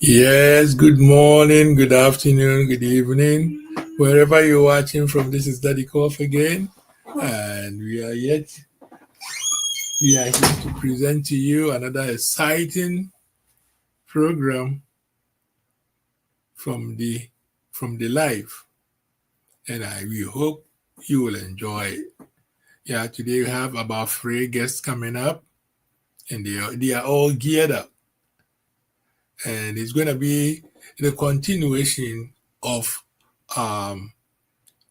Yes, good morning, good afternoon, good evening. Wherever you're watching from, this is Daddy Koff again. And we are here to present to you another exciting program from the live. And we hope you will enjoy it. Yeah, today we have about 3 guests coming up, and they are all geared up. And it's going to be the continuation of um,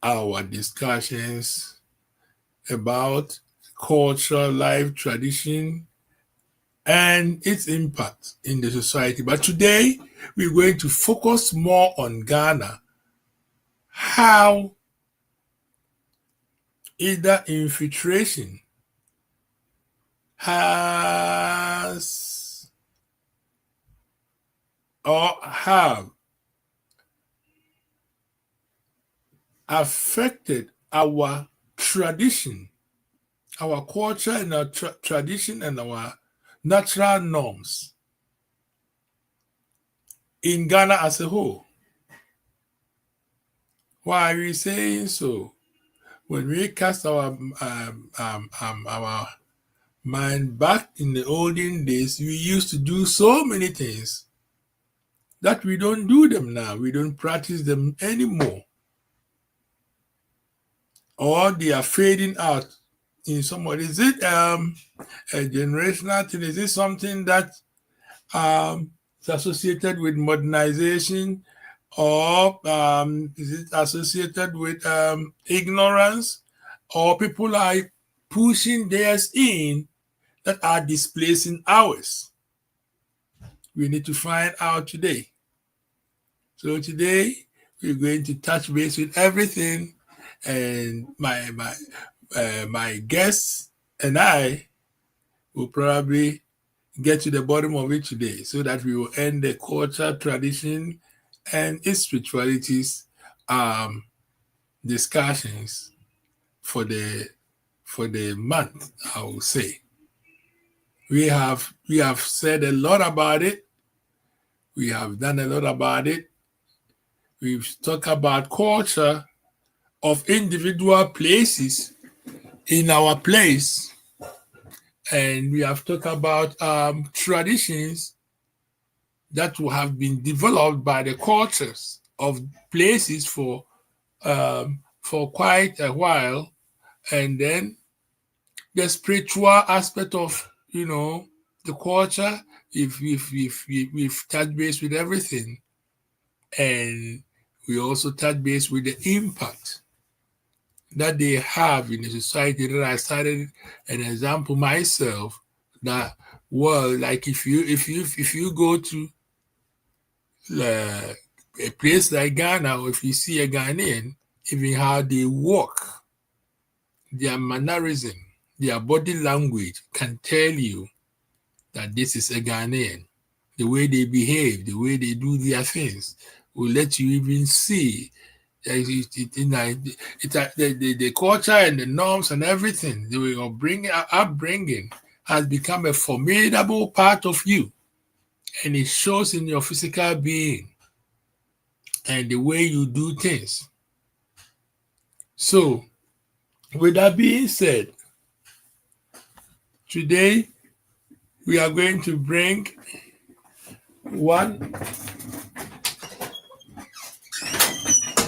our discussions about culture, life, tradition, and its impact in the society. But today, we're going to focus more on Ghana, how either infiltration has or have affected our tradition, our culture and our tradition and our natural norms in Ghana as a whole. Why are we saying so? When we cast our mind back in the olden days, we used to do so many things that we don't do them now. We don't practice them anymore, or they are fading out in somewhat. Is it a generational thing? Is it something that is associated with modernization, or is it associated with ignorance, or people are pushing theirs in that are displacing ours? We need to find out today. So today we're going to touch base with everything, and my guests and I will probably get to the bottom of it today, so that we will end the culture, tradition, and its spiritualities discussions for the month. I will say we have said a lot about it. We have done a lot about it. We've talked about culture of individual places in our place, and we have talked about traditions that have been developed by the cultures of places for quite a while, and then the spiritual aspect of the culture. If we've touched base with everything, and we also touch base with the impact that they have in the society. That I started an example myself, that like if you go to a place like Ghana, or if you see a Ghanaian, even how they walk, their mannerism, their body language can tell you that this is a Ghanaian. The way they behave, the way they do their things will let you even see the culture and the norms and everything, the upbringing has become a formidable part of you, and it shows in your physical being and the way you do things. So, with that being said, today we are going to bring one.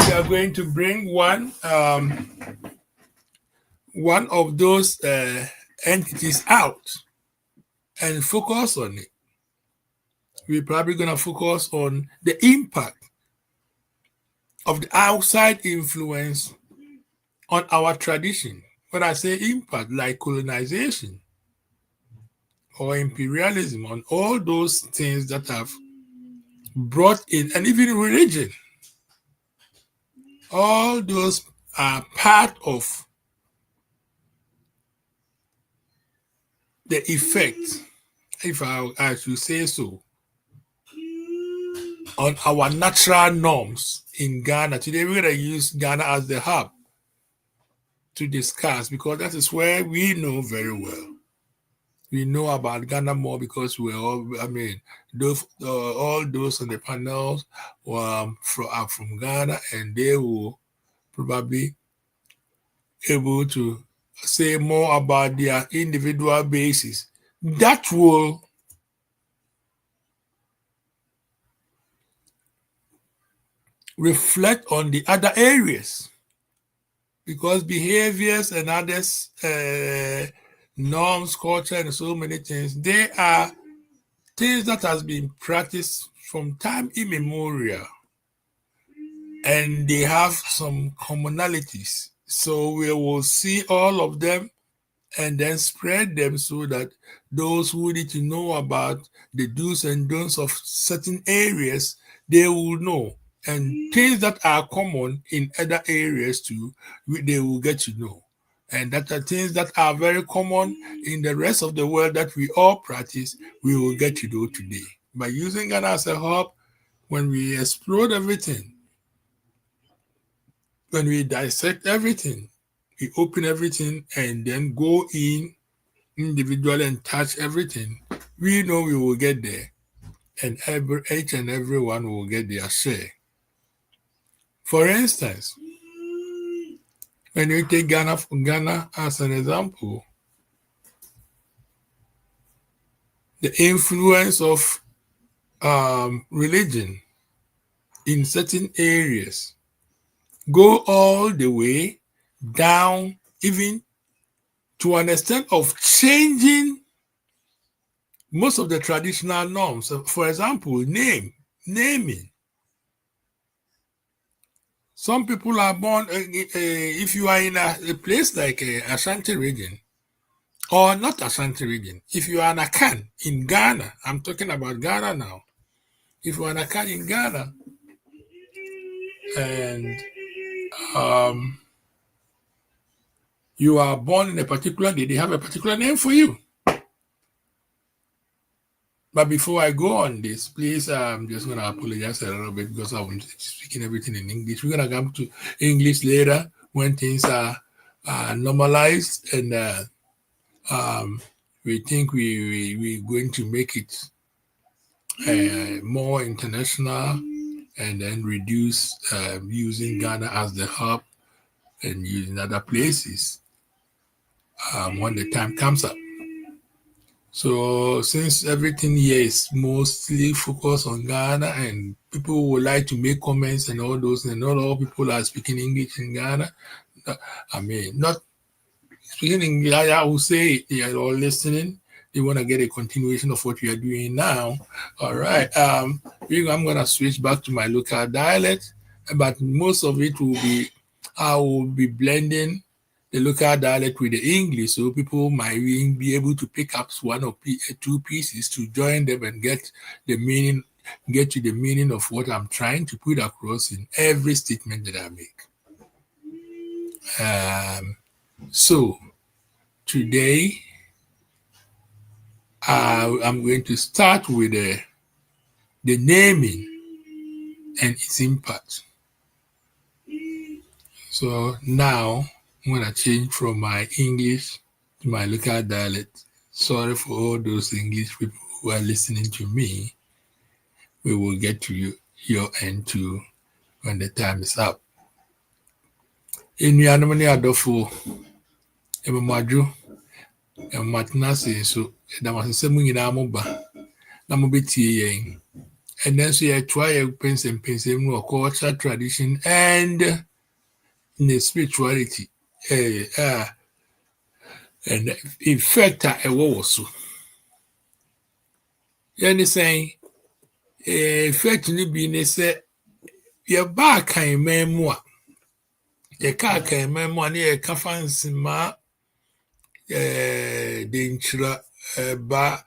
We are going to bring one of those entities out and focus on it. We're probably going to focus on the impact of the outside influence on our tradition. When I say impact, like colonization or imperialism, on all those things that have brought in, and even religion, all those are part of the effect, if I should say so, on our natural norms in Ghana. Today we're going to use Ghana as the hub to discuss, because that is where we know very well. we know about Ghana more because we're all, all those on the panels are from Ghana, and they will probably able to say more about their individual basis. That will reflect on the other areas, because behaviors and others, norms, culture, and so many things, they are things that has been practiced from time immemorial, and they have some commonalities. So we will see all of them and then spread them so that those who need to know about the do's and don'ts of certain areas, they will know. And things that are common in other areas too, they will get to know. And that are things that are very common in the rest of the world that we all practice, we will get to know today. By using Ghana as a hub, when we explore everything, when we dissect everything, we open everything and then go in individually and touch everything, we know we will get there. And each and every one will get their share. For instance, when you take Ghana as an example, the influence of religion in certain areas go all the way down, even to an extent of changing most of the traditional norms. For example, naming. Some people are born, if you are in a place like Ashanti region, or not Ashanti region, if you are an Akan in Ghana, I'm talking about Ghana now. If you are an Akan in Ghana, and you are born in a particular day, they have a particular name for you. But before I go on this, please, I'm just going to apologize a little bit because I'm speaking everything in English. We're going to come to English later when things are normalized, and we think we're going to make it more international, and then reduce using Ghana as the hub and using other places when the time comes up. So since everything here is mostly focused on Ghana, and people would like to make comments and all those, and not all people are speaking English in Ghana. Not speaking English, I will say they are all listening. They want to get a continuation of what we are doing now. All right. I'm going to switch back to my local dialect, but most of it I will be blending the local dialect with the English, so people might be able to pick up one or two pieces to join them and get to the meaning of what I'm trying to put across in every statement that I make. So today, I'm going to start with the naming and its impact. So now I'm going to change from my English to my local dialect. Sorry for all those English people who are listening to me. We will get to your end too when the time is up. Enuanom ne adɔfo, emamadu, ematenase so edamase mu nyinaa mo ba na mo betie yɛn. And then so you try a pensem no culture, tradition, and the spirituality. And effect a ɛwɔ so. Yɛne saying effect no bi ne sɛ yɛba akan mu a yɛka akan mu a ne yɛka fa nsema denkyira ba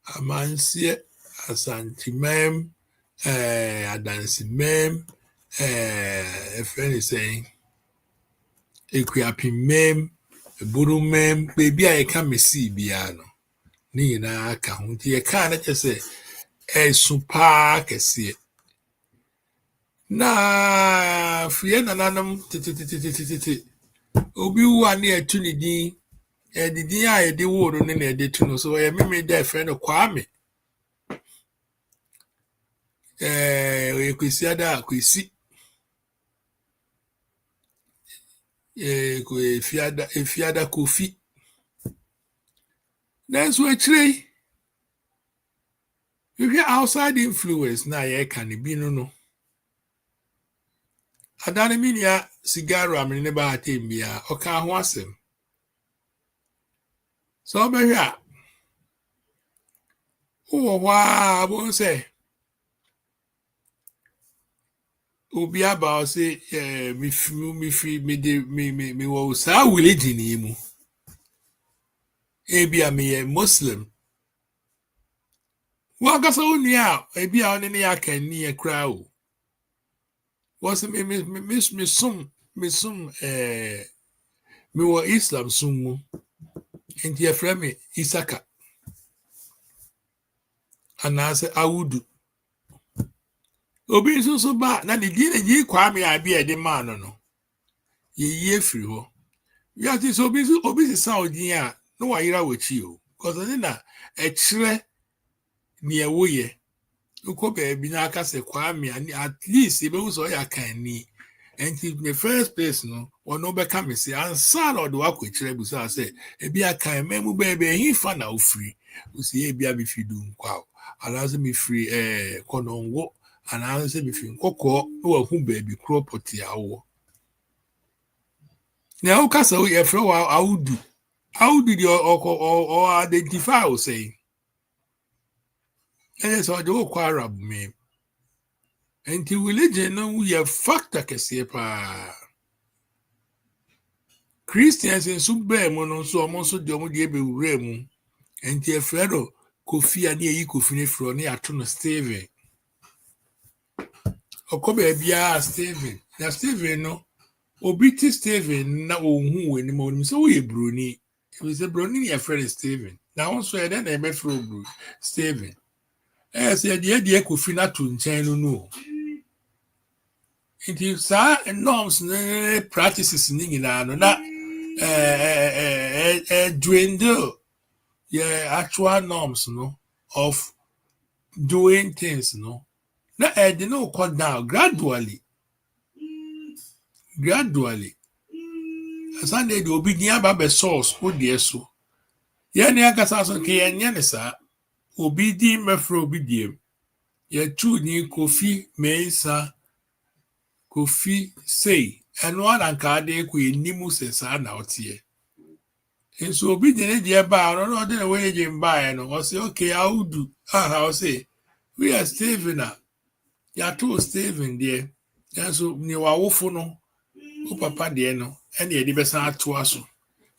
amanseɛ asantemam adansemam ɛfrɛ ne saying ekuapemam eburumam baabi a yɛka mesi biara no ne nyinaa ka ho nti yɛka na kyerɛ sɛ ɛso paa kɛseɛ na fie nananom tete obi wu a ne yɛtu ne din the dia the word on the to so I me their friend of Kwame. We could see that we see if you had a coffee. That's what today. You hear outside influence now, I can be no. I don't mean ya cigar, I mean about him, ya, or can't was him. So, be here. Oh, wow, I won't say. Obi about say, me was a religion him. Ebi a me a Muslim. Waka so near, ebi a only I can near crowd. Was me some, me were Islam sumu. And your friend me Isaka. And I say, I would do. Obi so bad. Now the dinner ye Kwame I be a demand no. Ye free ho. Ya this obi Saudi no I hear with you. Cause I didn't a chere near woye. Uko baby na aka se Kwame at least ebe so ya kan ni. And in the first place no one no be come say answer or do akwa bu say ebi aka memu baby he fa na ofri. We say ebi abi fi do nkwa. Allows me free konongo and I say me fi nkoko no hu baby property awo. Now kasa we e fro how did you or identify or say? And it's all the Arab me. And the religion no we have factor kese pa. Christians in Subbe mono so almost the omo de be remu. And the fredo Kofi ani yi Kofi ne fro ne ato no Steven. Okobe bia Steven. Na Steven no obi ti Steven na ohun we ni mo ni so we broni. We say broni your friend Steven. Now also then e be fro bro Steven. Say the Kofi na to nchen no. Inti sa norms ne practices ni nyina no na dwindle actual norms no of doing things no na they no cut down gradually as and they obi ni aba be source o de so ye ne akasa so ke ye ne sa obi di mefro obi diem ye tu ni Kofi Mensah Kofi say and one and ade ku enimu se sa na otie. And so obi de dey ba no dey wey dey buy no o say okay I will do I say we are Steven ya to Steven there and so ni wa wofo no o papa de no and e dey be san ato aso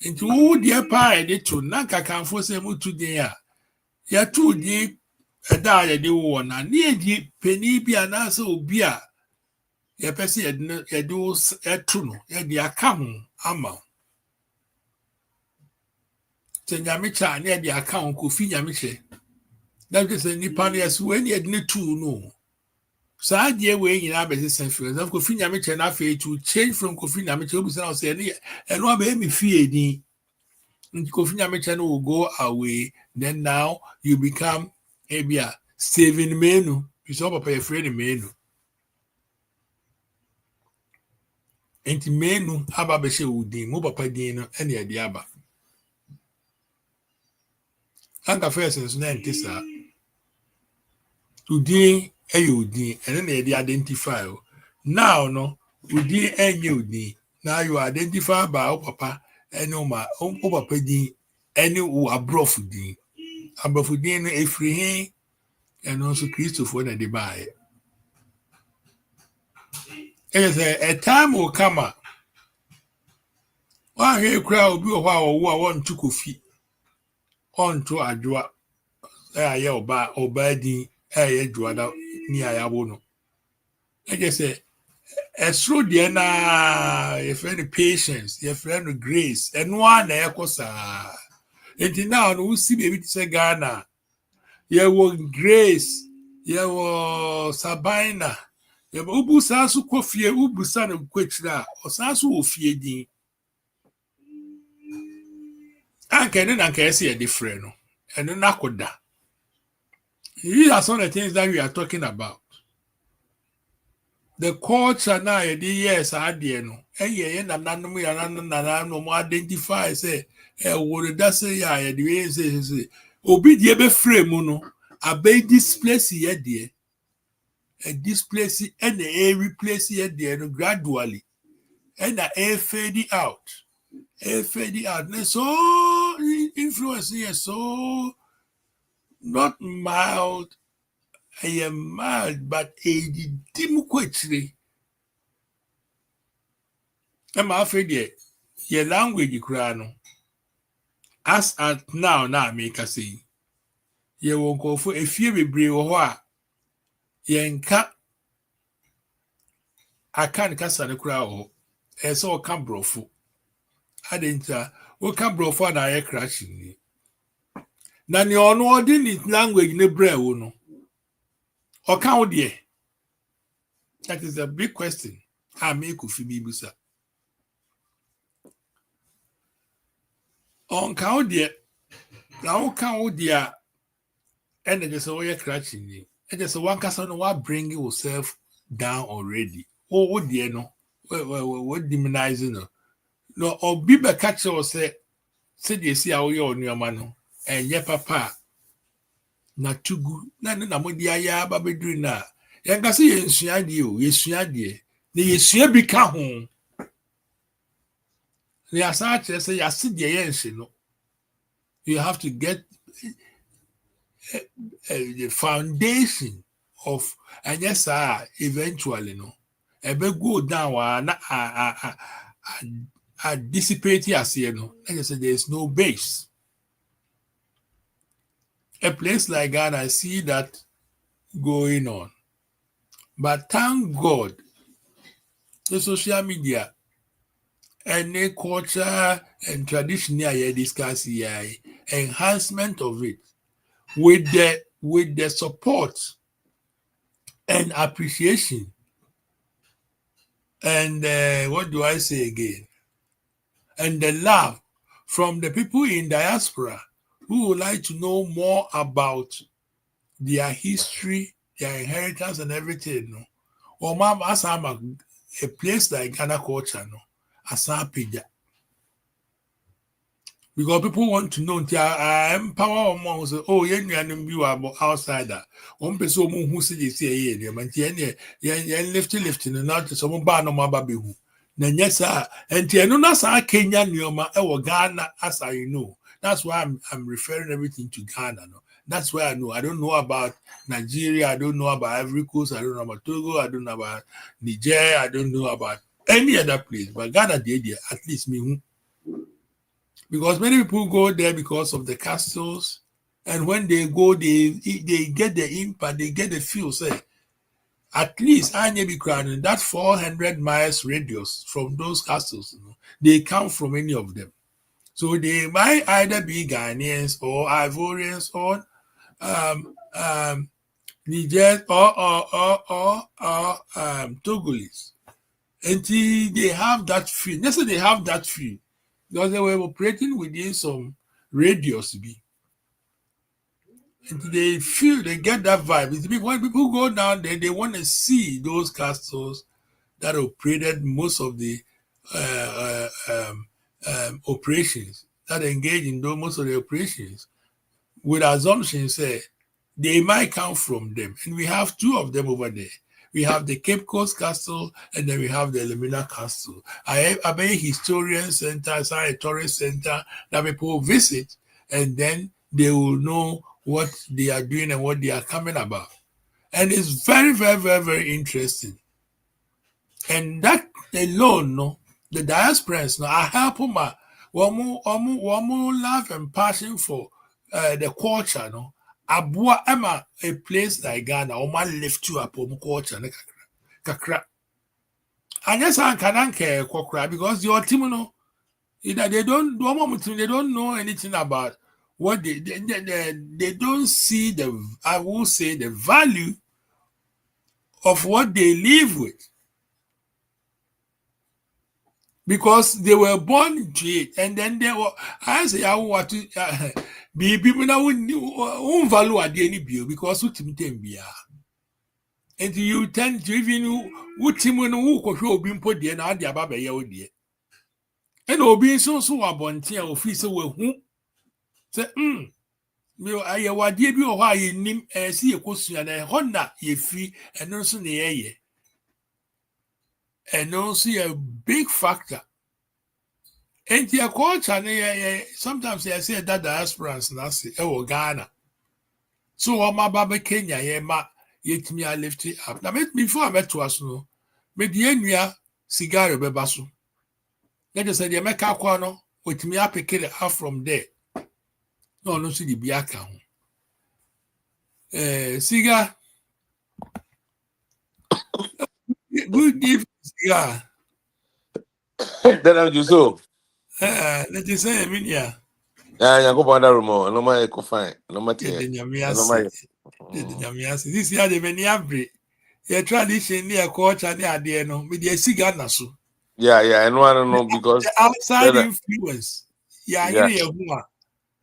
nti wo dey pa e dey to na kakanfo say mutu den a ya to din e da ya dey wo na ni e di peni bi anasa obi a ya pese e do etu no ya di aka ho ama te nyamicha na di aka ho Kofi nyamiche that is a nipa na so when you dey tu no so die we nyina be say friends of Kofi nyamiche na fe to change from Kofi nyamiche obi say say e no be me fie din Kofi nyamiche no will go away then now you become ebia Steven Menu you so papa your friend Menu. Enti Menu aba be she udin mo papa din no ene e dia aba anga first so na ntisa udin udin ene na e dey identify now no udin enye udin now you identify by papa ene o papa din ene o abrof din no efri hin ene also Christopher na dey buy a time will come wa he kra obi o hwa wo a won tu Kofi on to adwa aye oba din aye adwa ni ayawo no say esro de na your friend patience your friend grace and one na ekosa enti now no see baby to say Ghana ye wo grace ye wo Sabina ye ubusa su Kofi ubusa na kwetira osanso ofie din Anke ne na kesi e different no. Eno na koda. These are some of the things that we are talking about. The culture now, yes, I did no. And yeah, no identify say, what does say, yeah, the way say, obi die be frame no, abe displace here there, and displace and a replace here there no gradually, and a fade out, and so influence here so not mild. I am mad, but a dim quickly. I'm afraid your language crano. As at now, make a say. Ye won't go for a few be brave or yenka. I can't cast the crowd. And so come brofu. I didn't what come brofu and I crashing. Nan your no didn't language ne brew no. Or count ye. That is a big question. I make ufi bibusa. On count ye. Now count dear. And just all your crashing ye. And just one person what bring yourself down already. Oh dear no. What demonizing no. No, or be a catcher or say you see how you're on your man, and ye papa. Not too good. None of the ya baby doing now. Young I see you, yes, the yes, you become home. They are such as say, I see the yes, you know. You have to get the foundation of, and yes, eventually, no. A big go down, I dissipate as you know. Like I said, there's no base. A place like Ghana, I see that going on. But thank God, the social media and the culture and tradition here discuss here, enhancement of it with the support and appreciation and what do I say again? And the love from the people in diaspora who would like to know more about their history, their inheritance, and everything. No, or mom, as I'm a place like Ghana culture, no, as a pija. Because people want to know, I empower among say, oh, you are outsider. One person who said, you say, yeah, lifting, and not some bar no mababi who. Then, yes, sir, and Tiano, I Kenya, Nioma, or Ghana, as I know. That's why I'm referring everything to Ghana. No? That's why I know. I don't know about Nigeria. I don't know about Ivory Coast. I don't know about Togo. I don't know about Niger. I don't know about any other place. But Ghana did there, at least me. Because many people go there because of the castles. And when they go, they get the impact, they get the feel. Say, at least I may be crying that 400 miles radius from those castles, you know, they come from any of them. So they might either be Ghanaians or Ivorians or Niger or Togolese. Until they have that feel. Let's say they have that feel. Because they were operating within some radius. And they feel, they get that vibe. It's when people go down there, they want to see those castles that operated most of the operations, that engage in most of the operations, with assumptions say they might come from them. And we have two of them over there. We have the Cape Coast Castle, and then we have the Elmina Castle. I have a historian center, a tourist center that people visit, and then they will know what they are doing and what they are coming about. And it's very, very, very, very interesting. And that alone, no, the diasporans, no, I help them. One more love and passion for the culture, no. Abua Emma, a place like Ghana, or man lift you up on culture, kakra. And yes, I can't care kokra because your team, no, either they don't know anything about what they don't see I will say the value of what they live with. because they were born into it, and then they were. I say, I want to be people now won't value at any bill because what him ten be. And you tend to even what him when who could show being put there now the ababa year dear. And obi so abontia office who say me I wadi bi o ha ye nim si ekosua na honda ye fi eno so na ye and also a big factor. And your culture, sometimes I say that diasporans nasi Ghana. So my baba Kenya, yet me I lift it up. Now before I met to us no, me the enya cigar bebasu. Let us say the America kwano with me up pick it up from there. No see the biaka. Cigar. Good gift cigar. Then I'm just so. Let us say, yeah. Yeah, go find that room. No my eco fine. No matter. This year the many average. Your tradition near culture near the no, with the cigar naso. Yeah, I know because the outside influence. Yeah.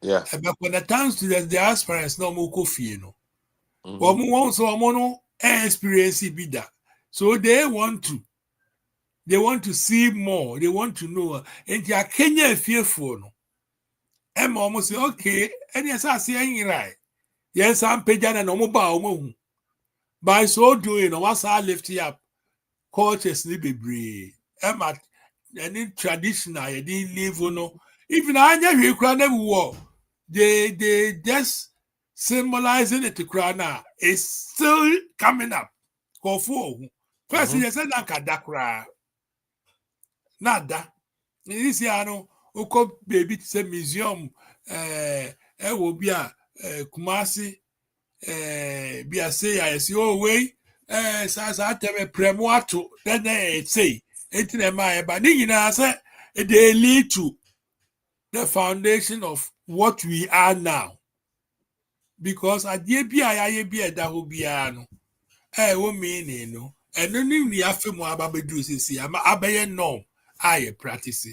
Yeah. But when the times to the aspirants no more coffee, no. Want so mono experience be that. So they want to see more, they want to know. And your Kenya fearful no. I'm almost say, okay, and yes, I say right. Yes, I'm paying and no more. By so doing, once I lift you up, cultures need be brave. Any traditional, I didn't live no. Even I never crown war. They just symbolizing it to crown is still coming up. Go for first, you said that nada. This year, no, Oko baby to say museum, will be a Kumasi. Be a say I see oh way says I tell a premoato then they say it in my but I say they lead to the foundation of what we are now because I dear be that will be no won't mean no and only we have to more about do see I'm a norm I practice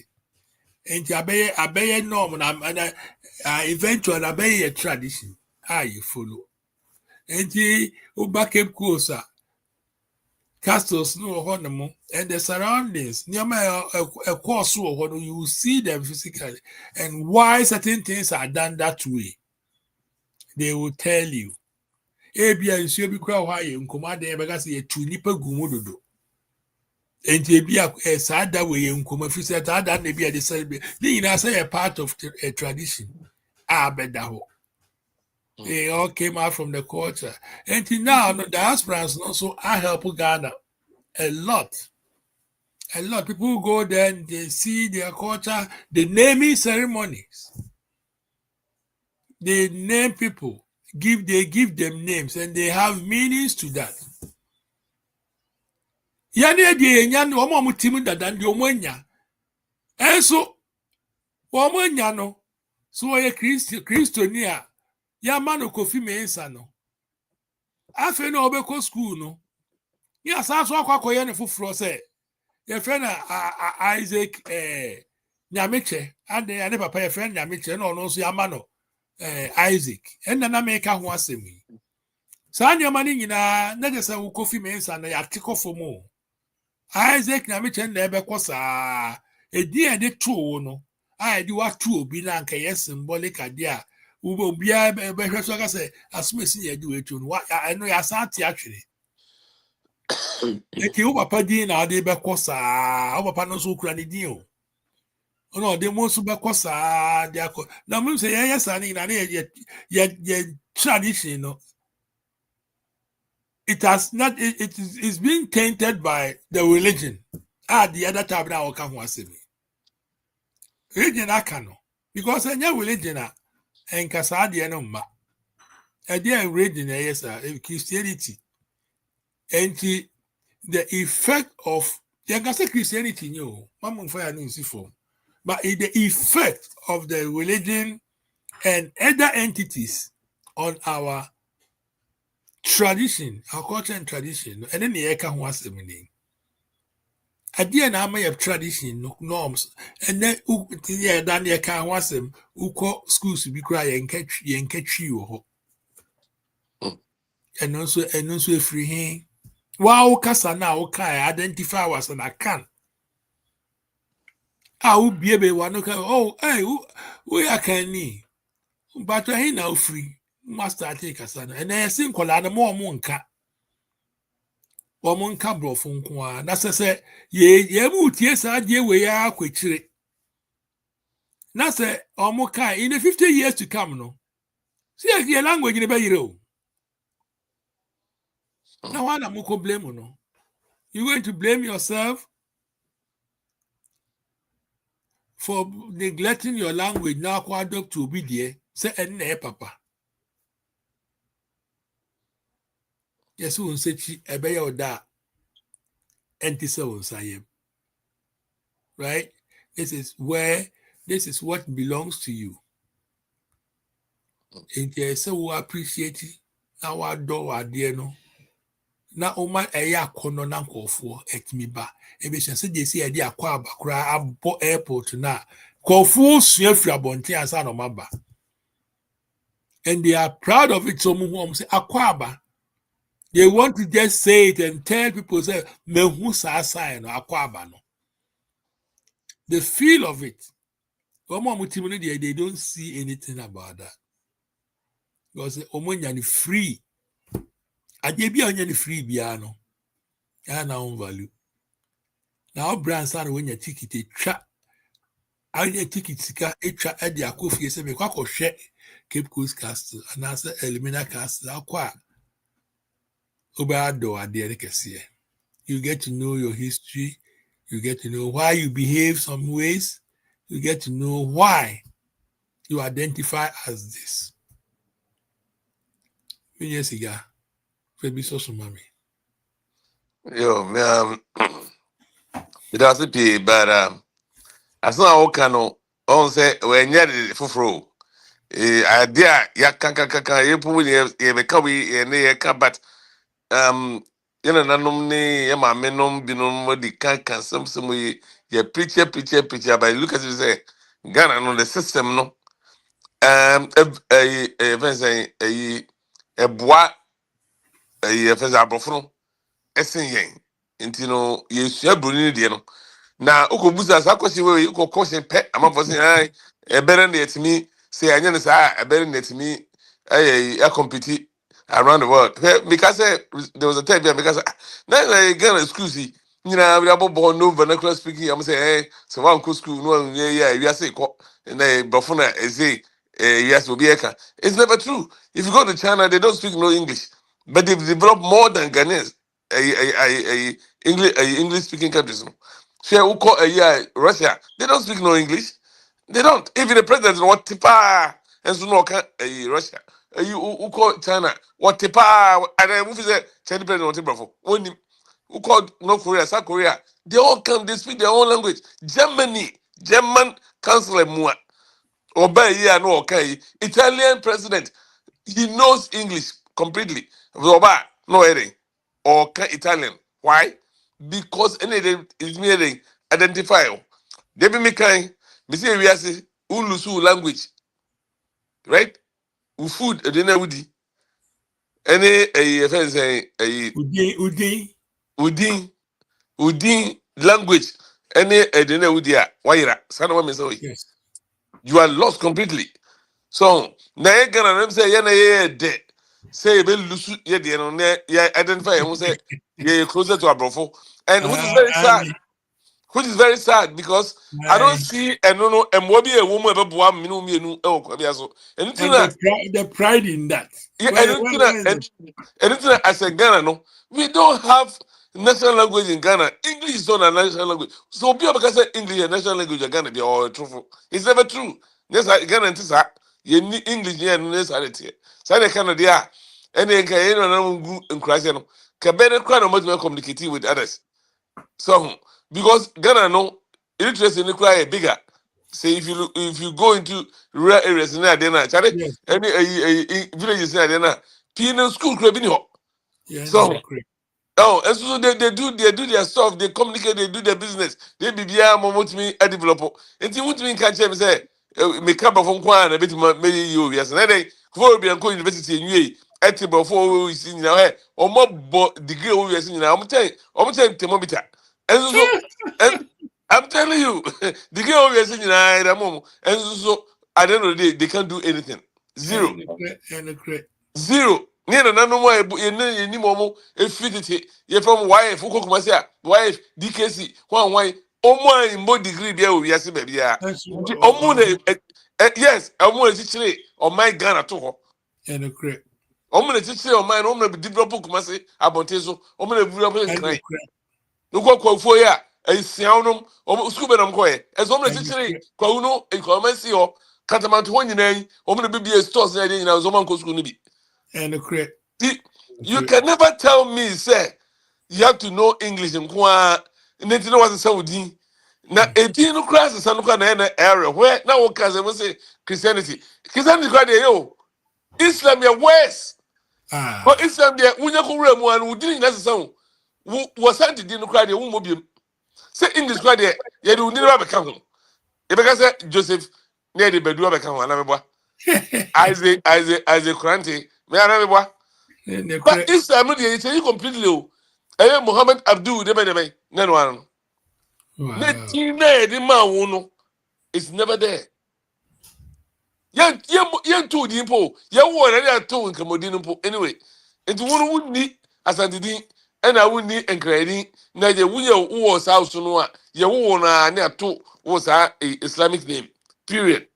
and I be norm and eventually I be a tradition I follow. And Uba Cape Coast, castles no honeymoon, and the surroundings near a course you will see them physically, and why certain things are done that way. They will tell you. Abia and Shubi Crow in Commander because a tunipa gumudo. And be a sad that way in Kumafi said that may be a celebrate. Then I say a part of a tradition. Bedaho. They all came out from the culture. And now the diasporans also I help Ghana a lot. A lot of people go there and they see their culture, the naming ceremonies. They name people, they give them names, and they have meanings to that. Yani de nyan omo mutimu dada ndi omonya. Enso omonya no so ye Kristo ni a ya mano Kofi Mensa no. Afe no obeko school no. Ya sa so akwakoye ne foforo se your friend Isaac Nyamiche and papa your friend Nyamiche no no so yamano Isaac and na make ho asemi sa nyama ni nyina na je sa Kofi Mensa na ya tikofo mu Isaac Nyamiche na ebe kosa edi e de to no a edi wa to obi na nka yes symbolic ade a obi a be hwe so ka say asumesi ya di we to no I know ya sa ati atwere. Eki o papa din na ade be kosa o papa no so kura ni din o no de mo so be kosa de akọ na mo say yes ani na ye tradition no it has not it is being tainted by the religion the other time na o ka ho asemi religion aka no because any religion enkasa de no mma e de religion yes Christianity and the effect of the Christianity, but the effect of the religion and other entities on our tradition, our culture and tradition, and then the eka who has Adeɛ na ama yɛ tradition no norms ɛnɛ yɛ da ne yɛka ho asɛm wokɔ schools bi koraa yɛnka twi wɔ hɔ ɛno nso ɛfiri he waa wo kasa no a wokae identify was an akan a wobie bɛwa no ka woyɛ akanni but he na wofiri master ate kasa no ɛnɛ yɛse nkɔlaa no ma ɔmo nka wɔn nka borɔfo nko a na sɛ yɛ mu tie saa deɛ wei a akɔkyire na sɛ wɔn ka in the 50 years to come no see yɛ language ne bɛyere o na wɔn na mo kɔ blame no you going to blame yourself for neglecting your language na akɔ adopt to obi deɛ sɛ ɛne na yɛ papa yɛsɛ wɔn nsa ɛbɛyɛ ɔda ɛnti sɛ wɔn nsa yɛm right this is what belongs to you nti ɛsɛ wo appreciate na wadɔ wadeɛ no na ɔma ɛyɛ akɔnɔ na nkɔɔfoɔ ɛtumi ba ɛbɛhyɛ sɛ deɛ si yɛde akɔ aba koraa abɔ airport na nkɔɔfoɔ sua firi abɔnten asa na ɔma ba and they are proud of it so mu hɔ ɔmo sɛ akɔ aba. They want to just say it and tell people, say, mehu saa sign no akɔ aba no. The feel of it. They don't see anything about that. Because omo free. Aje bi anya free bia no. Ya na own value. Now brands are when your ticket a tra. Anya ticket sika e tra e de akofie se me kwa hwe Cape Coast Castle and answer Elimina Castle akwa. You get to know your history. You get to know why you behave some ways. You get to know why you identify as this. Yo, man, it doesn't pay, but as long as I can say when you're for idea, ya kaka, you put in a copy and they but nanom ne yɛ maame nom binom wɔde kan some way yɛ preacher but look at it say Ghana no the system no fɛnsɛn ɛboa fɛnsɛn aborɔfo no ɛsen yɛn nti no yɛsua buroni deɛ no na okɔbusa saa kɔhyɛ wei kɔhyɛ pɛ amanfoɔ sɛ ɛbɛrɛ na yɛtumi sɛ ɛnyɛ no saa ɛbɛrɛ na yɛtumi compete around the world because there was a time because now Ghana school see we are born no vernacular speaking I'm say so one school no we are say and bafuna say yes will be it's never true. If you go to China they don't speak no English but they've developed more than Ghanaians English speaking countries no so who call Russia they don't speak no English. They don't. Even the president what tipa and so no Russia. You call China what tipa and then move say Chinese president what only who called North Korea, South Korea. They all come, they speak their own language. German Chancellor Mua. Obey no okay. Italian president, he knows English completely. Oba no heading. Or Italian. Why? Because anything is meaning identify. They be me kind. Me say we are say ulusu language, right? U food edena wudi. Any friend say udin language. Any edena wudi a waira. Sana wa me say yes. You are lost completely. So na ye gana them say ye na ye de say be lusu ye de no na ye identify who say ye closer to Abrofo, and which is very sad. Which is very sad because I don't see and no a woman ever boa minu mienu e okwa so. And the pride in that. Yeah, anything as a Ghana no, we don't have national language in Ghana. English is not a national language. So people can say English is national language in Ghana be all truthful. It's never true. Yes, Ghana is you need English here and this reality. So they kind of there. And then can you know in Christ no. Can better quite much more communicating with others. So because Ghana no illiteracy in the bigger. Say if you go into rural areas in there, Yes. any villages in there, penal school could be Yeah, so Oh, and so they do their stuff, they communicate, they do their business. They be here, moment me a developer. And you want me catch him say, make up from Kwan a bit maybe you, yes, and then for be uncle university in you, at the before we see now, or more degree we are seeing now. I'm telling thermometer. And so, and I'm telling you, the girl we are seeing now, and so at the end of the day, they can't do anything. Zero. And great. Zero. Near no more any more efficacy. You're from wife, who cook myself, wife, DKC, one way, more in more degree, yes, baby. Yes, I'm more teaching on my gun at all. And great. I'm going to teach you on mine, I'm going to develop Kumasi, Abonteso, I'm going to develop a look what for ya, a sound of scuba and quay, as I'm going to teach you, Quauno, a commercio, Catamantuan, I'm going to be a store in our Zomanco's going to be. And great. You can never tell me, say, you have to know English and Kwa, and then you know what the Saudi. Now, 18 classes, some kind of area where now what can I say Christianity? Christianity, yo, Islam, your West. But Islam, there, when you go around one who didn't necessarily was sent to dinner cry, the woman say English cry there, you do never become home. If I say Joseph, near the bedroom, become one. Isaac Krante, may I remember? But Islam, you say completely low. Muhammad Abdul, the man, one. It's never there. Young two dimpo, young one, and I told Camodino anyway. It's one would need as I did, and I would need and creating. Now, the winner who was out to know, your one near two was a Islamic name, period.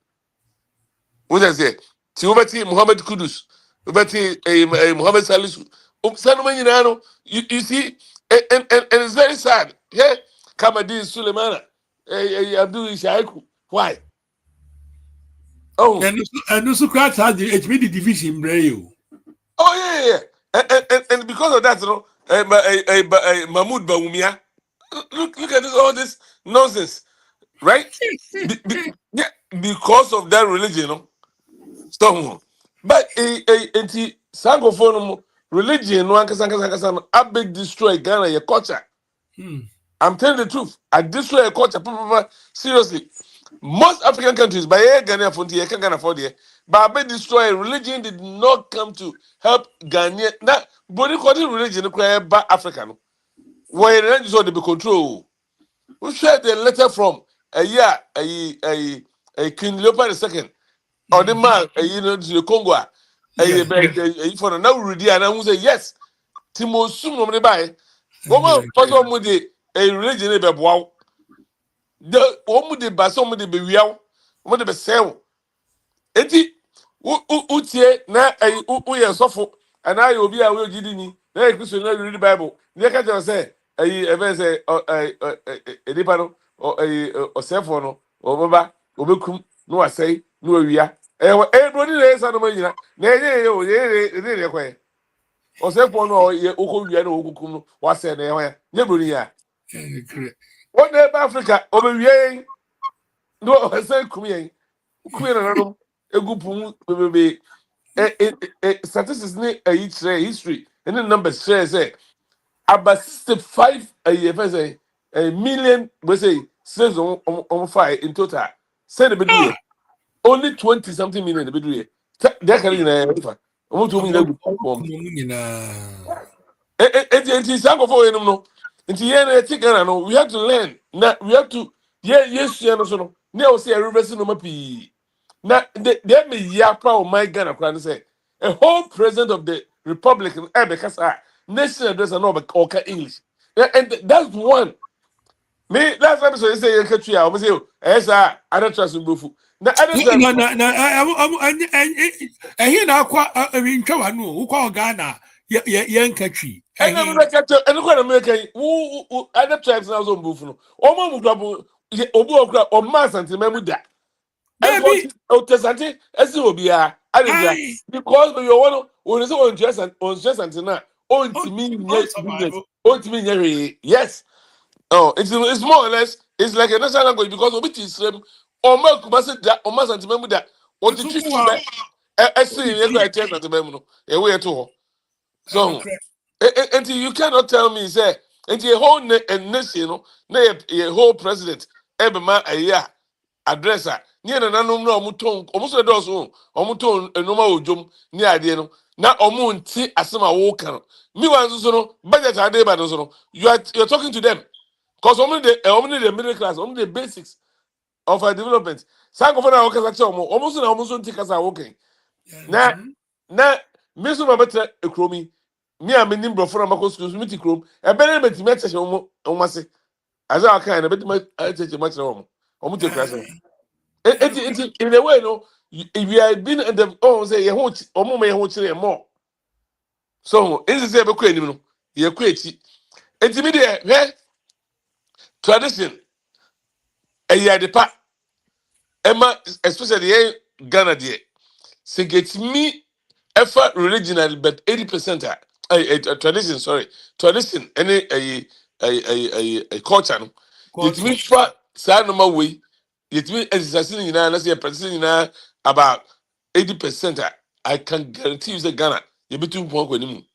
What I say? Tiubati Muhammad Kudus, Ubati Muhammad Salisu. Sanumanino, you see, and it's very sad. Yeah, Kamadin Suleimana, Abdul Shaiku. Why? Oh, and also crowds had the HBD division, Brayo. Oh, yeah. And because of that, you know, Mahmoud Baumia, look at all this nonsense, right? Yeah, because of that religion, you know. So, but Sangophone religion, no I big destroy Ghana, your culture. I'm telling the truth. I destroy a culture. Seriously. Most African countries, by Ghana, can afford it. But I destroy religion did not come to help Ghana. Now, body coding religion require by African. Why religion so they be control? We shared the letter from a year, a King Leopold II, or the man, to the Congo. For now, ready, and I will say yes. Timo soon on the buy. What was a religion? Wow. The one de basso de be real, one de be sell. Eti, utie na uye sofo, and I will be a will gidini. Then Christian read the Bible. They can't say, a say, a dipano, or self-ono, or baba, obekum, no, I say, no, we are. Everybody is on the money. Nay, or self-ono, or Uku, what's said there? Never. What neighbor Africa over ye? No, I say, Queen, a good be statistics each history, and the numbers say about 65 a million, we say, says on fire in total. Say the biddy, only 20 something million the biddy. That can in want to mean it's uncle for no. We have to learn. Now we have to, yes, no. Now say a reverse no mapi. Now they me yapa my Ghana can say a whole president of the Republican because nation address and all okay English. And that's one. Me last episode you say you catch you. I say yes sir. I don't trust you both. Now I hear now I mean who call Ghana young country. And I'm going to American who other tribes now on Buffalo. Omo Mugabu Obu or Mass and Memuda. And what Tessanti, as you will be because you're one who is on dress and tonight. Oh, to me, yes. Oh, it's more or less, it's like a national language because of it is or Mark Massada or Mass and Memuda. What did you say? I see you at the Memuno, a way at all. So. And you cannot tell me say and a whole nation no na a whole president ebema a year addresser near na nanom na omuton omuso do so omuton enoma odwom ni ade no na omunti asema wo kan mi wan so no budget ade ba no so no you're talking to them because only the middle class only the basics of our development sanko for na okasa che omuso na omuso nti kasa wo kan na me so ma betra ekromi me a menim brofo na mako schools me ti krom e bere beti me cheche omase aza aka na beti me cheche ma chere omo te class it in a way no if you have been in the say ye ho omo me ho chere more so is say be ko anim no ye ko echi enti me de he tradition e ya de pa ema especially ye Ghana de se get me effort religion but 80% tradition sorry tradition any a culture no it means for say no way it means exercise in na say person in about 80%. I can guarantee you say Ghana you be too poor kwani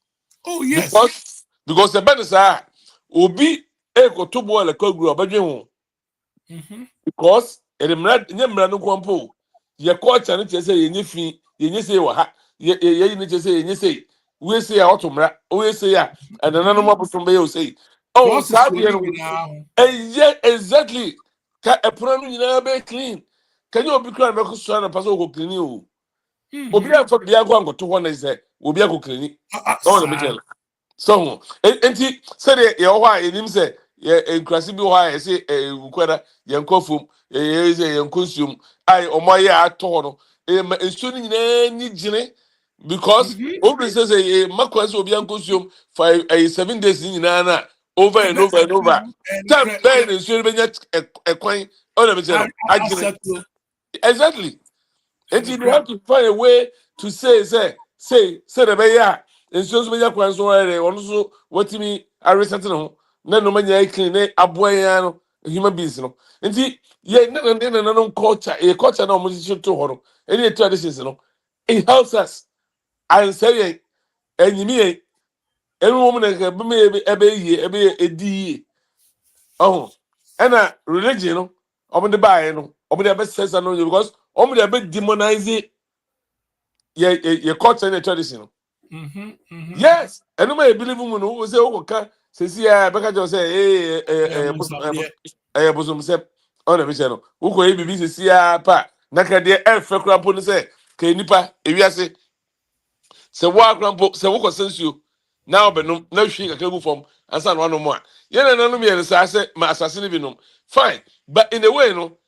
Oh yes. because the better say obi e ko to boy le ko guru obadwe ho because nyemra no kwampo ye culture no say ye nyefi ye nyese wa ha ye ni say ye nyese we say ya otomra we say ya anana no mabusom be you say oh sabi no exactly ka epro no nyina be clean can you obi kran be ko so na paso ko clean o obi afọ bia go angoto ho na say obi akọ clean oh na be tell so enti say ye ho a enim say ye enkrasi bi ho a say ukwada ye nkofum ye say ye nkonsum ai omoye ato no ensu ni nyina ni gine because obi say makwa say obi nkonsum for 7 days ni nyina na over and over and over time ben ensu be nya ekwan o na be say no exactly. And you have to find a way to say the bear. And so many questions also what to me I recently know. No man clean a human beings. No. And see, no culture, a culture no musician to horror. Any traditions, it helps us. And say, and you mean, every woman a D. Oh, and a religion, the buy, the best sense I know because the bit demonize your culture and your tradition. Yes, and no may believe woman who say, oh, says, yeah, Becca say, bosom sep on a vision. Who could be busy, see, pa, Naka dear, Fecrampon say, Kenipa, if you say, so what grandpa, so what sense you now, but no, she can go from and son one no more. Yen and me, and I said, my assassin, fine, but in a way, no.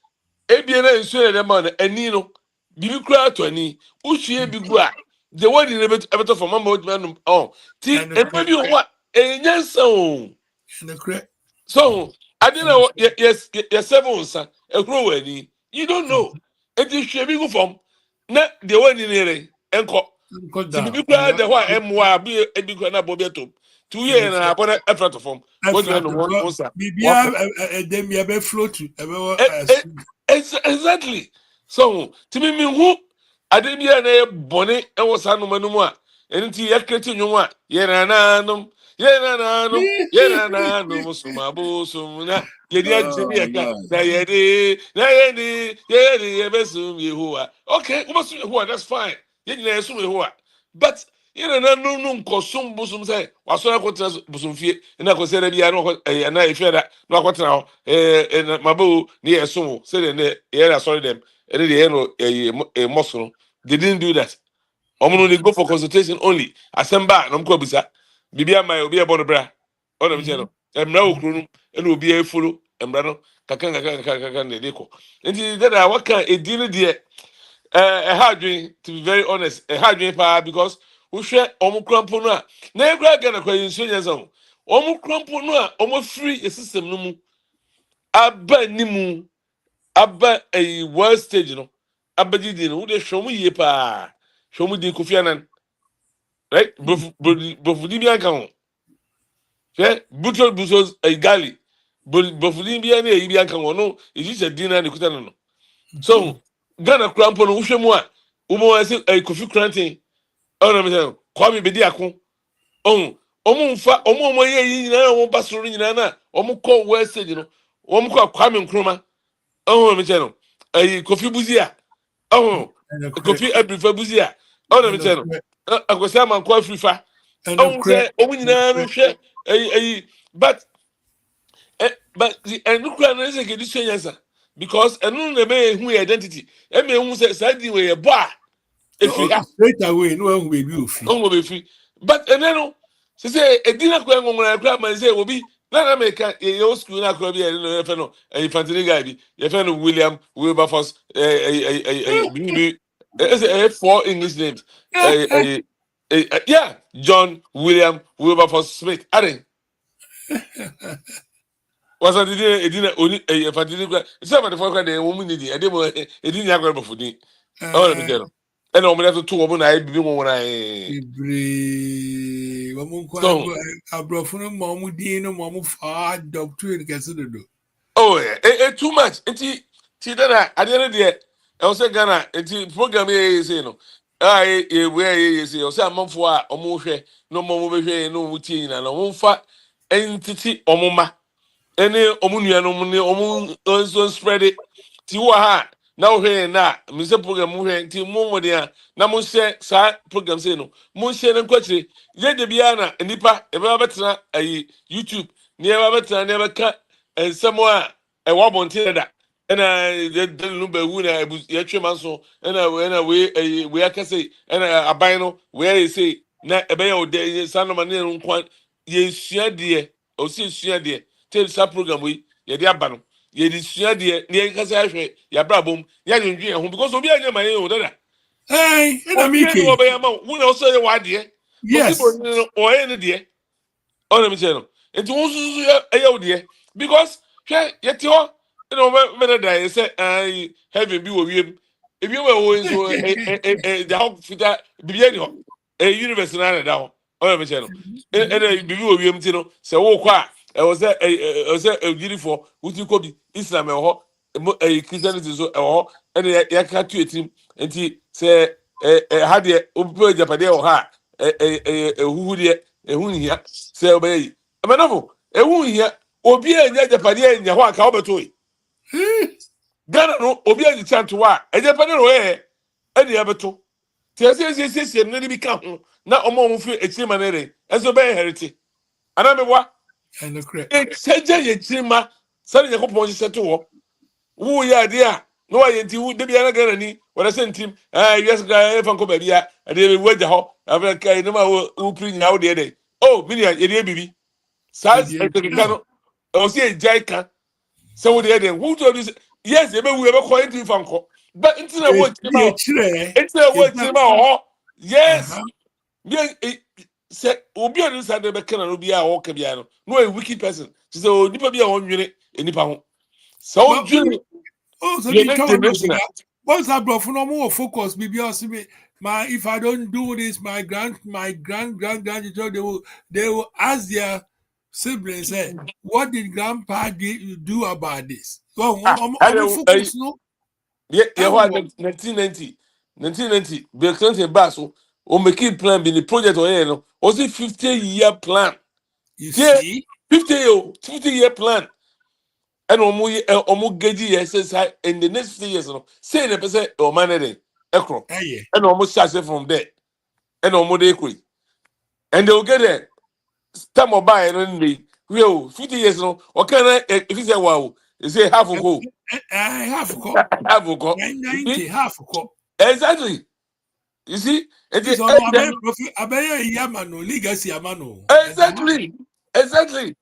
Ebiana nsuo na ma na ani no bibi kura to ani uhwie bi gu a the one in ebeto for mama odman ti ema bi ho a enyansa o so I didn't know yes 7 sa ekro wani you don't know it is hwie bi gu from na the one in here enko ti bibi kura the one emwa bi ebi kura na bobi to 2 years na abona effort from what you know one sa bibia dem ya be float exactly so timi mi hu ade bia na bone e wo sa no manum a enti ya kreti nwom a ye na nanum sumabo sumna ye di ajeni ya ka na ye di ye besum Yehowa okay wo besum Yehowa that's fine ye nyina ye sum Yehowa but ye na nanum no nkosum busum say waso na kotra busum fie na ko sere bia na na efia na akotra ho mabo ni ye sum say de ye na sorry them and they no a muscle they didn't do that omo they go for consultation only asemba na mko bisa bibia mai obi e bono bra ona bi cheno emra okru no na obi e follow emra no kaka na dey ko nti that waka edin de ha adwen to be very honest ha adwen pa because wo hwe omo krampo no a na ekra ga na kwa yinso nyanza ho omo krampo no a omo free system no mu aba ni mu aba a world stage no abadi di no de hwomu yie pa hwomu di Kofi Annan right bofudi bi aka ho hwe butos gali bofudi bi na yi bi aka ho no iji se di na ne kuta no so Ghana krampo no hwemu a wo mo ase Kofi Kranten ona me say Kwame Bedi Ako Omumfa omo ye nyina omo basoro nyina na omo kɔ wesage no omo kɔ Kwame Nkrumah oh me channel Kofi Buzia oh And Kofi Abrifa Buzia oh na me channel akwasa man kɔ Afrifa oh say omo nyina no hwɛ but the enukura na say kedi swenyansa because enu na be hu identity e me hu say sadi we bo a efiri ha straight away, no one will be ofi. oh be free but eneno say edina kwa ngongora kwa man say obi na America ye school na kwa bi e no fe no infantry guy bi ye fe no William Wilberforce bi four English names yeah John William Wilberforce Smith are was a edina only infantry guy some of the folk dey woman need e dey mo edina akwa bafudi oh me tell and o me to two omo na bi mo wona Ibre, so abrofo mo mu din no mo fa doctor kese dodo. oh yeah too much enti ti that at the end of the day I was say Ghana enti program here say no we say o say amanfo a omo hwe no mo be hwe no mo tie nyina no mo fa entity omo ma ene omo nuanom ne omo nso spread it ti wo ha na wo hwe na me say program hwe ti mo de a na mo share sa program say no mo share ne kwachire ye de bia na nipa e be betena YouTube ne e be betena ne be ka ensemo a e wo bonte da ena de no be wu na ye twema so ena we akase ena aban no we say na e be ye o de sanoma ne nkwan ye sua de o si sua de tell sa program we ye de aba no ye di sua de ne ye kasa hwe ya brabom ya nwunwe ho because obi anya ma ye o dada Hey, and obi Amike. anya obi ama wo na so ye wa de Yes. obi bo no o ye ne de o na me che no enti wo susu ye o de because hwe ye te ho no me da ye say heaven bi wo wiem ebi wo so the how fita bibia ni ho universe na da ho o na me che no bibi wo wiem ti no se wo kwa e was say ejirifo wuti ko bi Islam e ho Christianity so e ho e ya ka tu etim enti se ha de obi japade e ho ha huhu de hu hia se obey amanafo hu hia obi anya japade anya ho aka obeto yi Ghana no obi anya chanto wa japade ro e ya beto ti ese ne bi ka ho na omo fi echima na re enso be heriti ana mewa And correct. seje ye chima sare yakopon je seto wo ya de a no wa ye nti wo de bia na Ghana ni wala sentim yes ga e fan ko ba bia de be waja ho abra kai no ma wo pri nya wo de oh minia ye de bibi size e ke kano o si e jai kan se wo de who to this yes e be wu e be ko nti fan ko but nti na wo chima nti na wo chima ho yes bien say obi an inside the bekana no bia o ka bia no a wicked person she say o nipa bia o nwere enipa ho so dwiri Oh, so you the make talk the about listener that. What's that, bro? For no more focus, maybe also me. My if I don't do this, my grandchildren they will ask their siblings, say, what did grandpa do about this? So I'm focus, no. ye I ho will. 1990 Bill Clinton back so o make it plan be the project o here no o say 50-year plan You yeah see? 50-year plan and omo geji ye say in the next 3 years no say the person o manage ekro Hey, and omo start from there and omo dey quick and they will get there time of buy no dey we 50 years no o can if you say wow you say half of go I have a call. half of go 90, half a call. exactly you see This on I bet Yamano, legacy Amano. exactly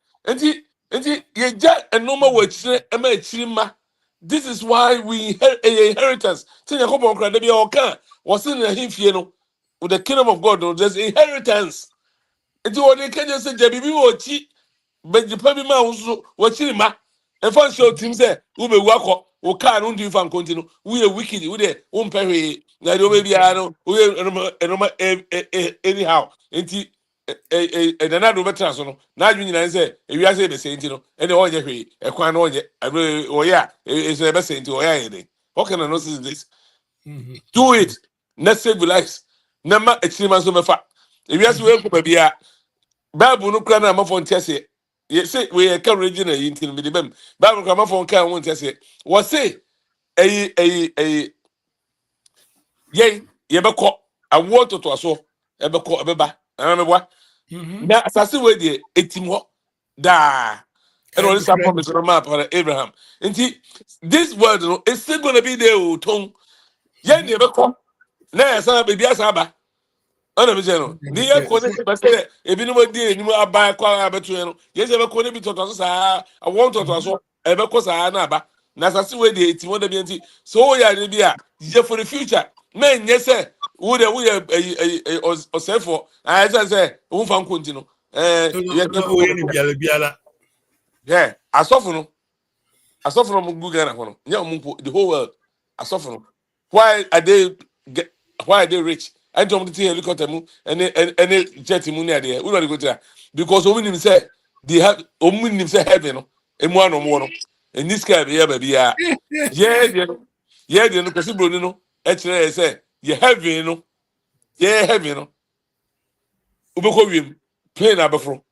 enti ye ja enoma wa chire ema chirima this is why we inheritance tin yakobo nkra da bia o kan wo se na himfie no with the kingdom of God no there's inheritance enti wo de kenye se ja bibi wo chi bejipa bi ma wo so wo chirima e fan show team say wo be wu akọ wo car no ndi fan continue we a wicked we de wo mpehwe na de o be bia no we enoma anyhow enti na do betra so no na adwu nyina nse ewia se be senti no ene o nye hwe ekwan no onye o ya se be senti o ya yede what can I know this do it let's save lives na ma echirima so mefa ewia se we ko ba bia Bible no kra na amafo ntese. Ye say we ka region ayi ntin me de bam. Bible kra amafo nka won ntese. Wo say ayi ye beko awo toto aso ebeko ebeba. Na me boa. Na asase we de etim ho da. And all this promise on map for Abraham. This word no, it's still gonna be there. Tongue. Yen ye beko. Na asa baby asaba. Ana me say no. Ni ye ko ne be say ebi no di enim aba kwa abeto no. Ye say be ko ne bi toto so sa. I want toto so e be ko sa na aba. Na sase we dey eti mo da bi nti. So ya ne bi a je for the future. Men ye say wo de wo ye osefo. I say wo fa nko no. Ye biala. yeah, asofo no mo gu Ghana no. Nya mo the whole world asofo no. Why are they rich? I don't think helicopter mu any jet mu near there. We not go there because we nim say they have nim say heaven no. Emu ano mo no. In this guy be baby ya. Yeah, no kasi bro no. E kire say ye heaven no. Yeah, heaven no. Ubeko wiem plane abefro.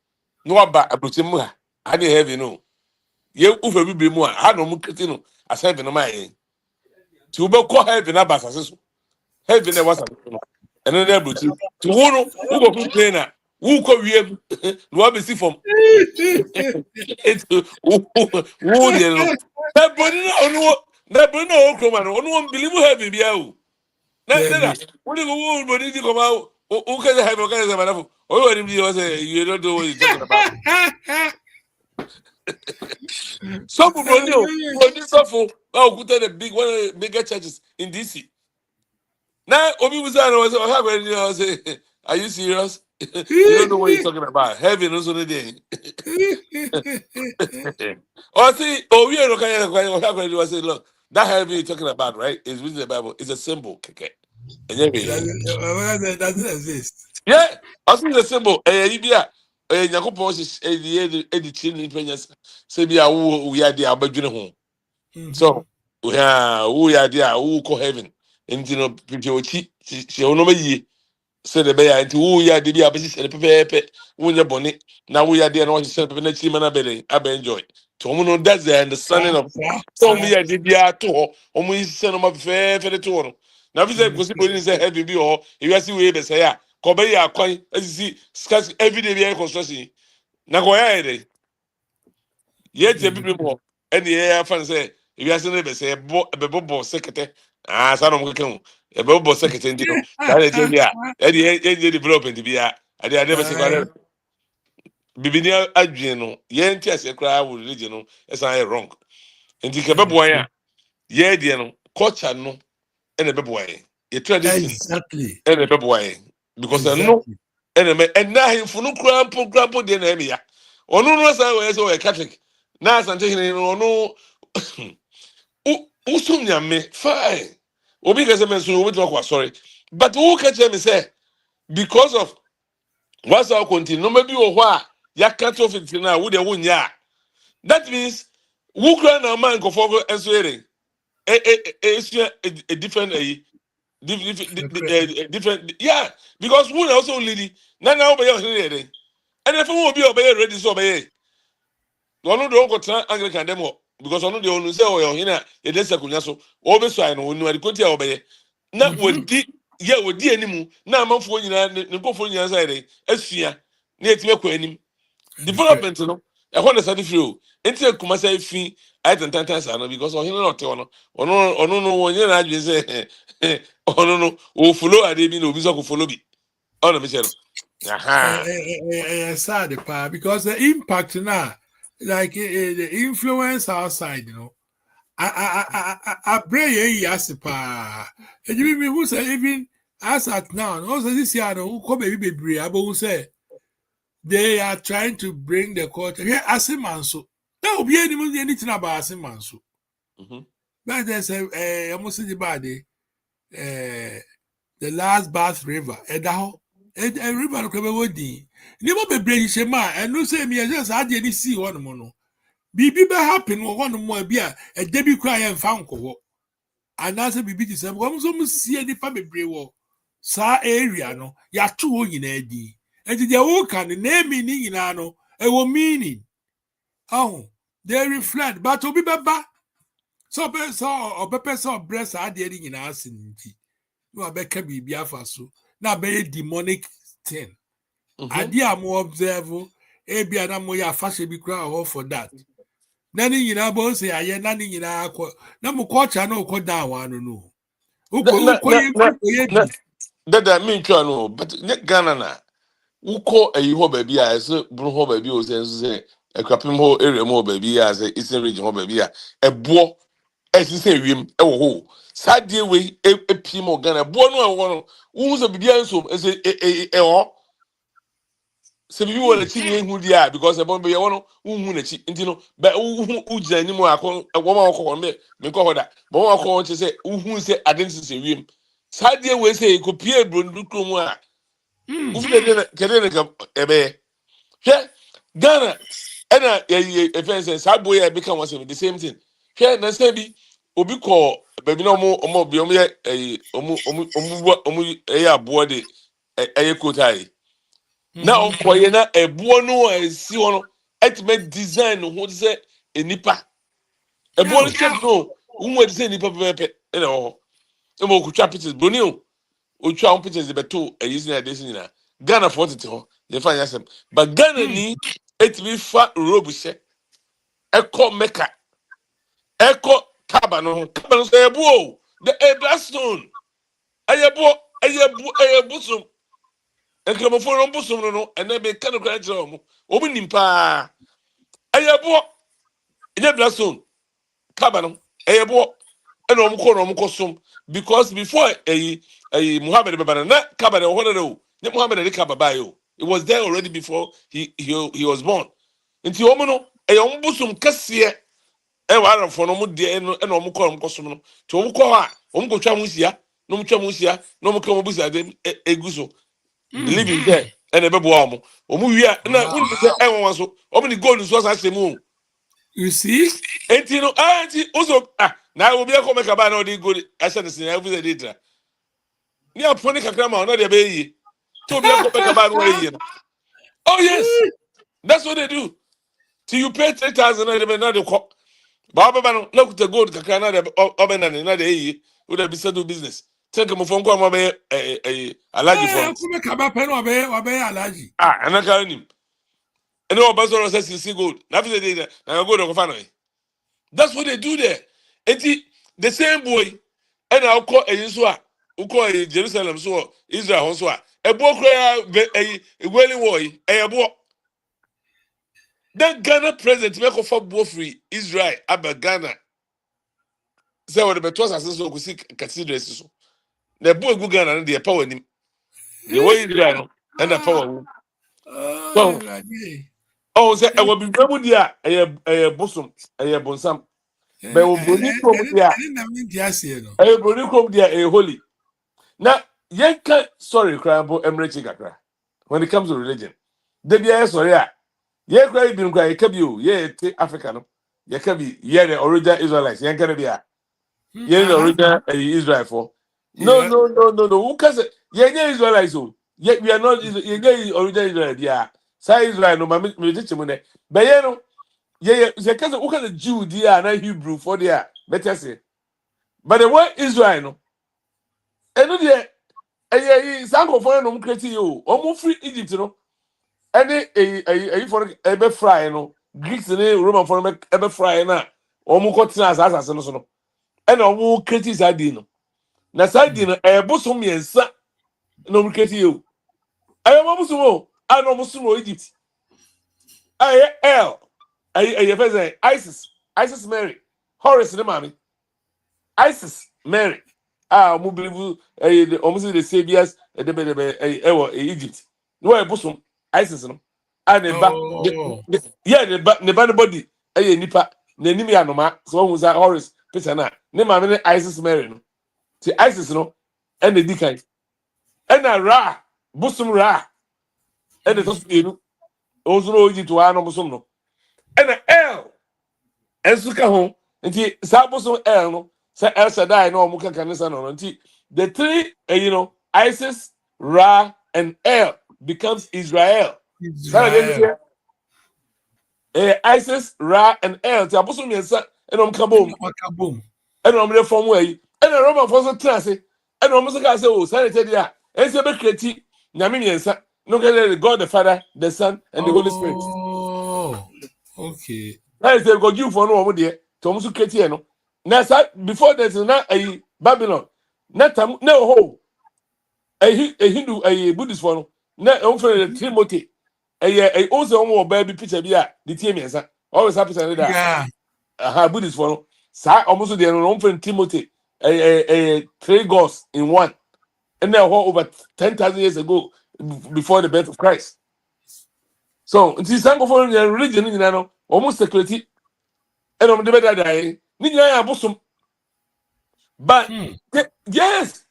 No aba abroche mu ha. Ade heaven no. Ye ufe bibiri mu a ha no mu kete no as heaven no ma yen. Ti ubeko heaven aba asase so. Heaven e wasa no. Eno na abroche. Ti wo no wo go plane na wo ko wiem no abesi from it wo de no. Na boni no okroma no ono believe heaven bia o. Na wo de wo boni di ko ma o ka heaven ka say manafo. O wo ni bi say you don't know what you talking about. Some people put the big one of the bigger churches in DC. Now, Obi was say, are you serious? You don't know what you're talking about. Heaven is on the day. Or see, we are looking at say, look, that heaven you're talking about, right? Is within the Bible. It's a symbol. Okay. And It doesn't exist. yeah, I think the symbol. Nyankopɔn hyehyɛ ɛde kyerɛ nipa nya sɛ bi a wo yɛ adeɛ a wobɛdwene ho so wo yɛ adeɛ a wokɔ heaven nti no pipia ɔkyi hyɛ wo nɔma yie sɛdeɛ ɛbɛyɛ nti wo yɛ adeɛ bi a wobɛhyehyɛ no pɛpɛɛpɛ wonyɛ bɔne na wo yɛ adeɛ na wɔhyehyɛ no pɛpɛ na akyiri ma no abɛ enjoy nti ɔmo no that's the understanding of sɛ ɔmo yɛ adeɛ biara to hɔ ɔmo hyehyɛ no ma pɛpɛɛpɛ de to hɔ no na fi sɛ kosi bɔne sɛ heaven bi wɔ hɔ ewiase wei bɛsɛe a kɔbɛyɛ akwan asisi scarce everyday bi ayɛ construction na kɔyɛ de yɛ tie bibiri mu hɔ ɛne yɛ afa no sɛ ewiase no bɛsɛ ɛbɛbɔbɔ sɛkɛtɛ saa na ɔmo keka ho ɛbɛbɔbɔ sɛkɛtɛ nti no saa na ɛkyɛ bi a ɛde yɛ development bi a ade bɛsɛ kɔ bibini adwene no yɛn ti ase koraa wɔ religion no ɛsan yɛ wrong nti kɛbɛboa yɛn a yɛ deɛ no culture no ɛna ɛbɛboa yɛn yɛ tradition ɛna ɛbɛboa yɛn because ɛno ɛna ahemfo no koraa mpo deɛ na ɛmɛ ya ɔno no san wɔyɛ sɛ ɔyɛ catholic na asante hene no ɔno wosom nyame fine obi kɛ sɛ mɛnso wobɛtumi akɔ asɔre but wo ka kyerɛ me sɛ because of wasa ɔkɔnti nɔma bi wɔ hɔ a yɛaka to fitiri no a wo deɛ wonyɛ a that means wo koraa na ama nkɔfoɔ nso yɛre ɛsua a different different yeah because who also leading na obey your day and if who be obey ready so obey no do go tran Anglican demo because onu de onu say o hina e de sekunya so obe so ai no onu ade konti obey na wodi ye wodi animu na amanfo nyina ne nkofo nyina say dey asua na etime kɔ anim development no e ho na sadi free o enti akuma say fi ai tantan sa no because o hina no te ono no wonye na adwe say ono no o follow ade bi na obi so ko follow bi ono me chero sad because the impact now like the influence outside, you know. I pray yes pa. And you mean who say even as at now, also this year who come baby who say they are trying to bring the culture here as a man so. That will be anything about as a man so. But there's a almost the body the last Bath River Edaho and river no kwebodi never be bring shema and no say me just had any see one mono bibi be happen one more bia e debi cry and found ko and as bibi this am so see any fa bebre wo sa area no ya to ho nyina di And the whole can name meaning in ano, a meaning. Oh, they reflect, but obi baba. So or breast are there in us in tea. No, I beka be biafaso. Now be demonic thing. Idea more observe, a be an more fashion be crowd for that. Nani in our bones say, I nani in our no culture no call down one no. That mean no, but net Ghana na. Who call a ho baby as a blue ho baby or say a crapping ho area more baby as a eastern region ho baby a boy as you say him ho. Sad dear way a pimo Ghana boy no one who's a baby so as a so you want to see who they are because a bomb one who intino but who anymore a woman call me call that but one call to say who say I didn't see him. Sad dear way say could peer brundukum. Ebe Ghana and a fence sad boy I become was the same thing. Here na say bi obi call baby no more be a boy de a kotai. Now koye na a boy no see one ultimate design who say a nipa. A boy check no who would say nipa pepe you know. Emo kucha pictures bonio. Ucha pictures the beto a using a desina. Ghana 40 ho ye fa yasem but Ghana ni etimi fa robushe eko meka eko kaba no say ebu the Blackstone ayebu sum ekromofo no busum no and be kan kra kire omo obi nimpa ayebu Blackstone kaba no ayebu and omo sum because before Muhammad baba na kaba no ho na Muhammad de kaba bayo. It was there already before he was born. Nti omo no omo busum kase wa for no mo de no na omo ko sum no. To omo ko ha omo ko twa mo sia, no mo twa mo sia, no mo ko mo busa de eguso. Believe in there. And ebe bo omo. Omo wi na unu se enwa so. Omo ni gold so sa semu. You see? Enti no enti also na obi e ko make ba na odi gold asa sin every day data. Ni aponi kakra ma no de be yi. To obi e ko make ba no yi no. Oh yes, that's what they do. Till you pay 3,000 na de call. Baba no na kuta gold kakra na de obena na de yi. We dey do business. Take mo phone call mo be alaji phone. Come kaba pen obe alaji. Anaka nim. And no bazo say see gold. Na fi dey na gold ko fa no. That's what they do there. Enti the same boy and I call so a call Jerusalem so Israel so a ebo kra gweli boy ebo. That Ghana president make for both free Israel aba Ghana. Say what the betos as so go see cathedral so. The boy go Ghana and the power nim. The way Israel and the power. Oh, say I will be very dear a bosom a bonsam. But we bring come there a holy. Now, yanka sorry crabo emrechi kakra. When it comes to religion. They be sorry. Ye cry been cry kabio ye Africa no. Ye kabi ye the original Israelites. Ye can be ye the original Israel for. No. Who can say ye Israelites so? Ye we are not ye original Israel yeah. Say Israel no me teach mu ne. But ye no ye can say who can the Jew there na Hebrew for there. Better say. But the word Israel no. Eno de sanko for no create you. Omo free Egypt no. Any a for ebe fry no Greeks ni Roman for ebe fry na omu ko tina asase no so no e na omu kreti sadi no na sadi no e bosom yensa na omu kreti you ayo omu bosom o ana omu sumo Egypt aye El aye feze Isis Mary Horus ne mami Isis Mary omu believe omu see the saviors de Egypt no e bosom Isis no and the body nipa n'anim ya noma so hu sa Horus Peter na ne ma ne Isis Mary no ti Isis no and the dikan and Ra busum Ra and the tospiru ozuro Egypt wa no busum no and El ensuka ho nti sa busum El no sa El Shaddai no omuka kanisa no nti the three Isis Ra and El becomes Israel. Israel. ISIS, Ra, and El. The Apostle Miensa, and Kabom, Wakabum. and from way, and a Roman for Tracy, and almost like I say, oh, sanitary, and Sabakati, Namimiensa, no God the Father, the Son, and the Holy Spirit. Oh, okay. That is the God you for no dear, Thomas Ketiano. Now, before there's not a Babylon, not no ho, a Hindu, a Buddhist one, not over Timothy. A also more baby picture be the team always happens and that. Yeah. Buddhist one. Sa almost the own friend Timothy. A 3 gods in one. And now over 10,000 years ago before the birth of Christ. So it is some of the religion in know almost security. And on the better day, Nina bosom. But yes,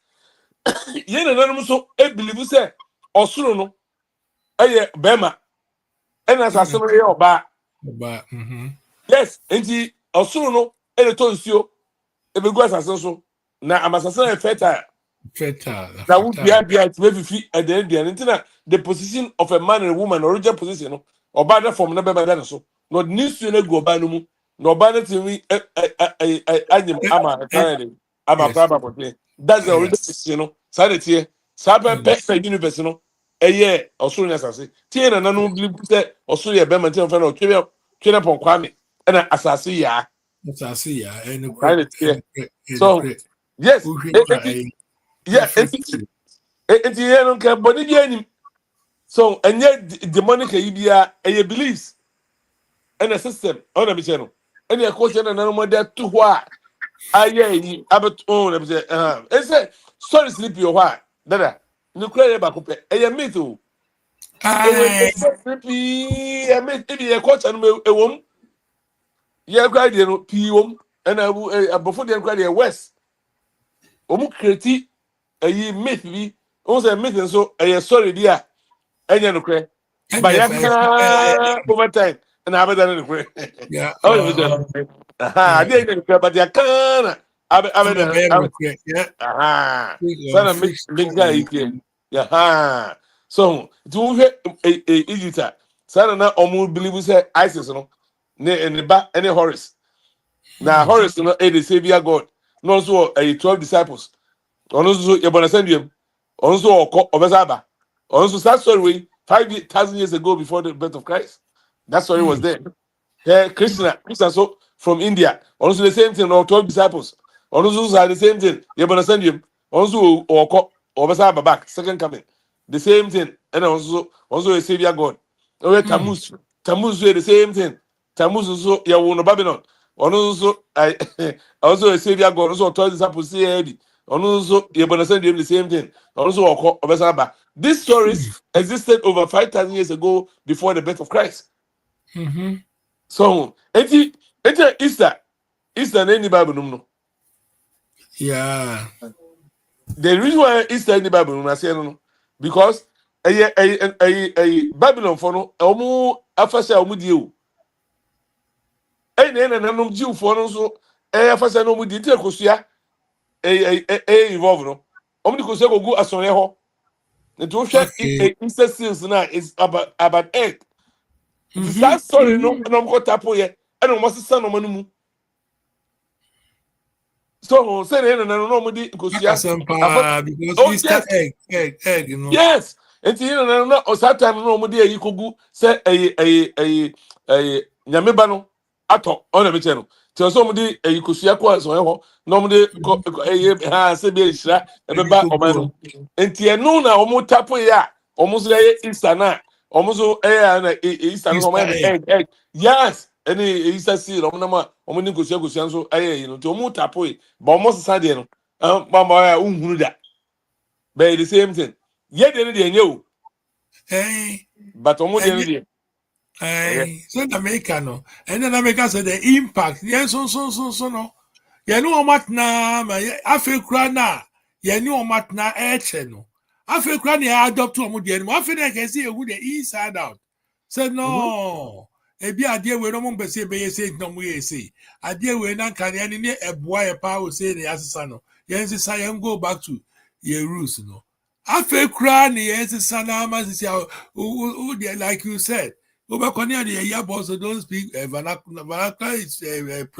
yen and so a believe say or no Bema. And as I say, ba. But Yes, enti osoro no ele to nsuo ebegu asase so na amasase na fertile fertile. na wo bia it be fifi eden enti na the position of a man and a woman original position no oba da form na be da so no ni nsuo na gu oba no mu na oba na timi anyim ama time ama praba bote that's the original position no sa de tie sa pe universe no eye osoro na asase tie na no believe say osoro ye be man tie fa na twere pon kwame na asase ya And so yes it's here no can body bi anim so enye demonic idea e beliefs and a system on a biche no and e question na no mo dey to ho a aye yi abeto na biche e say sorry sleep your why dada no cry ba ko pe e myth o sleepy e myth e bi e question no e wom ye cry dey no pi wom and abofo dey cry dey west omu create ayi myth bi o say myth so e sorry dia enya no cry but over time and abedan no cry yeah. oh I didn't cry but ya can abedan sana make guy here yeah so do we Egypt sana na omu believe say ISIS no ne ba any Horus na Horus no the savior God no so 12 disciples ono so ye bona sendiem ono so obesa aba ono so that story 5,000 years ago before the birth of Christ that story was there. Christian so from India ono so the same thing no 12 disciples ono so the same thing ye bona sendiem ono so obesa aba back second coming the same thing and also a savior God Tammuz the same thing Tammuz so ye wo no Babylon ono so also a savior God also 12 disciples see also the same thing. Also, these stories existed over 5,000 years ago before the birth of Christ. So, it's Easter, any Bible no. Yeah. The reason why Easter in the Bible, I say no, because a Babylon for no, afasa omudio. Na Jew for no so, afasa no mudi te kosia. Involve no omni ko se go go asonye ho nti wo hwe Easter seals na is about egg that story no na mo tapo ye e no mo sesa no mu so say no mo di kosia because Easter egg you know yes nti no o satan no mo di eyi kogu se nyame ba no ato ona me che no ti so mo di kosia ko asonye ho no mo de se be hira e be ba oman no enti enu na o mo tapo ya o mo so Easter na o mo so na Easter no egg yes any Easter seed o mo na ma o mo ni kosia so you know ti o mo tapo ba o mo sesa de no ba ya unhunu da be the same thing ye de ne de enye o but o mo de ne de South America no and then America said the impact yes so no ye no matna ma afekura na ye no matna eche no afekura na adopt omo de no afekura can see who the inside out said no ebi ade we no mo mpese be say no mo ye say ade we na kan ye ne eboa ye pa o say ne asesa no ye nsesa ye go back to ye roots no Afe kura ni yes sana masisi like you said. Obakonia the Yabo so don't speak vernacular. Vernacular is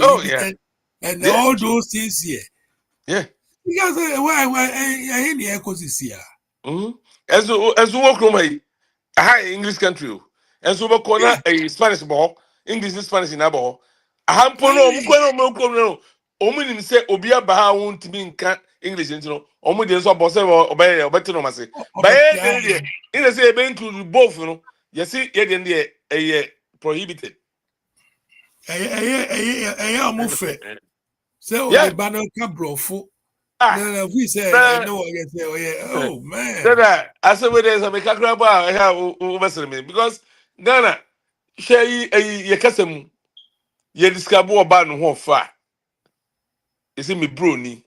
Oh yeah, prohibited and yeah, all those things here. yeah. Because why I hear the echoes is here. As you walk home, a high English country, and so corner Yeah. a Spanish ball, English and Spanish in a ball. A hampono, Aye. Mukono, Omin say Obia Baha won't mean English, you know, Omu de so boss or obey or better no massy. By Yeah. in a say, been to both, you know, you see, yet in the a prohibited. Amufe. So Yeah, the banner can brofo. ah, No, we say no one can say, oh yeah, oh man. that I said, where there's a make a crab, I have over me because Ghana, Shay, a Yakasam. Ye discover about no one far. You see me brony.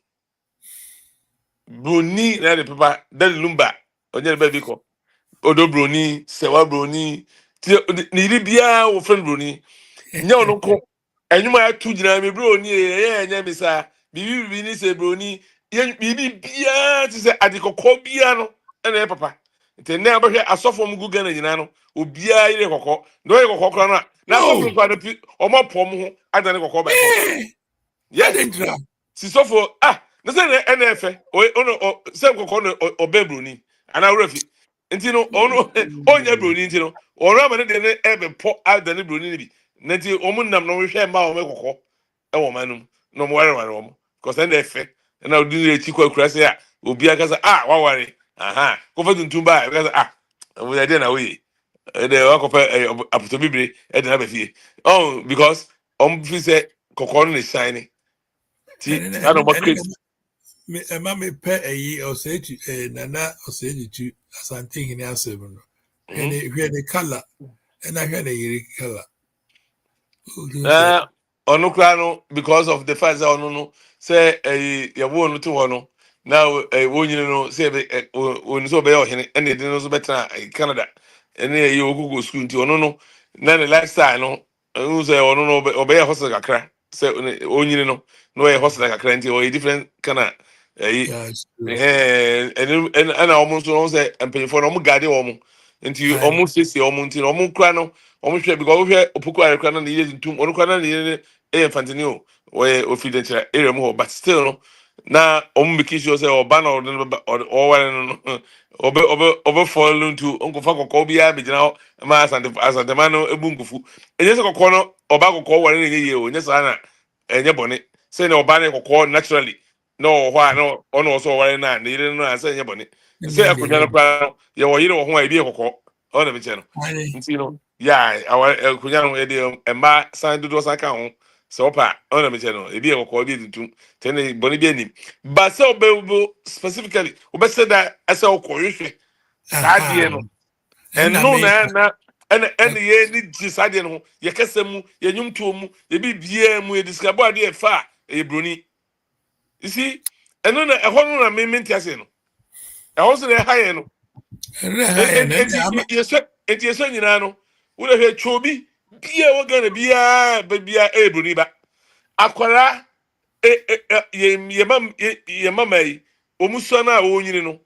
Brony na the paper then lumba. Onye baby ko. Odo brony, sewa brony. Ti ni bia wo friend brony. Nya ono ko. Enyuma ya tu gina me brony enya me sa. Bibi ni se brony. Ye bibi bia ti se adikokọ bia no. Na e papa. Nti na abahwe asofo mu guga na nyina no. Obia ire kokọ. No ye kokọ kra na. Na asofo Oh, kwa na omo pom ho adane kokọ by force. eh, I Yes. didn't try. Sisofo na say na NF ono say kokọ no obebroni ana refi nti no ono onya broni nti no ono ama ne de ne ebe po ada ne broni ne bi na nti omo nam no hwe ma o me kokọ e wo manum no mo ware wo because NF na odi ne chi kwa kura say obi aka say wa ware aha ko fa tuntum ba aka say wo ya de na we de wa ko fa aputo bibre e de na ba fie oh because fi say kokọ no ne shine ti And ano mo then create me pɛ ɛyi ɔsɛɛtu nana ɔsɛɛtu asante hene asɛm no hwɛ ne kala ɛna hwɛ ne yere kala ohu sɛ ɔno koraa no because of the fact sɛ ɔno no sɛ yɛwo no to hɔ no na wɔnyini no sɛ ɔni sɛ ɔbɛyɛ ɔhene ɛna ɛde no nso bɛtena Canada ɛne ɛyɛ ɔkokɔ school nti ɔno no na ne lifestyle no ɛhu sɛ ɔno no ɔbɛyɛ hostel kakra sɛ ɔnyini no na ɔyɛ hostel kakra nti ɔyɛ different kana ɛyi ɛna ɔmo nso no sɛ mpanyinfoɔ no ɔmo gaade wɔn nti ɔmo siesie ɔmo nti ɔmo kura no ɔmo hwɛ because ɔhwɛ opoku ayɛkura na ne yere tuntum ɔno kura na ne yere ɛyɛ mfantini o ɔyɛ ofiri dɛnkyerɛ area mu hɔ but still no na ɔmo making sure sɛ ɔba na ɔde no bɛba ɔware no no ɔbɛ fɔlɔ ntu nkɔfa kɔkɔɔ biara bɛgyina hɔ ma asantema no ebu nkufu enye sɛ kɔkɔɔ no ɔba kɔkɔɔ ware no enye yie o enye saa na ɛnyɛ bɔne sɛ na ɔba no yɛ kɔkɔɔ naturally na ɔwɔ hɔ a na ɔno ɔsɔ ɔware na ne yere no a sɛ ɛnyɛ bɔne sɛ akonnwa no koraa no yɛwɔ yere wɔ ho a ebi yɛ kɔkɔɔ ɔna mi kyɛ no nti no yà akonnwa no yɛde mmaa san dodoɔ san ka ho sɛ ɔpa ɔna mi kyɛ no ebi yɛ kɔkɔɔ ebi yɛ tuntum tɛnɛ bɔne bi anim ba sɛ ɔbɛ specifically ɔbɛsɛ da ɛsɛ ɔkɔ hwehwɛ saa adeɛ no ɛno na ɛna yɛ ni gye saa adeɛ no ho yɛ kɛse mu yɛ nnwomtoɔ mu yɛ bi biara mu yɛ disikabɔ adeɛ fa a ɛyɛ broni isi ɛno na ɛhɔ no na mímí nti ase no ɛhɔ so na ɛha yɛn no eti yɛsɛ nyinaa no wọ́n hwɛ twɛ obi bia wɔ Ghana bia ɛyɛ broni ba akwara yɛ mama yi wɔn sɔ no a wɔn nyini no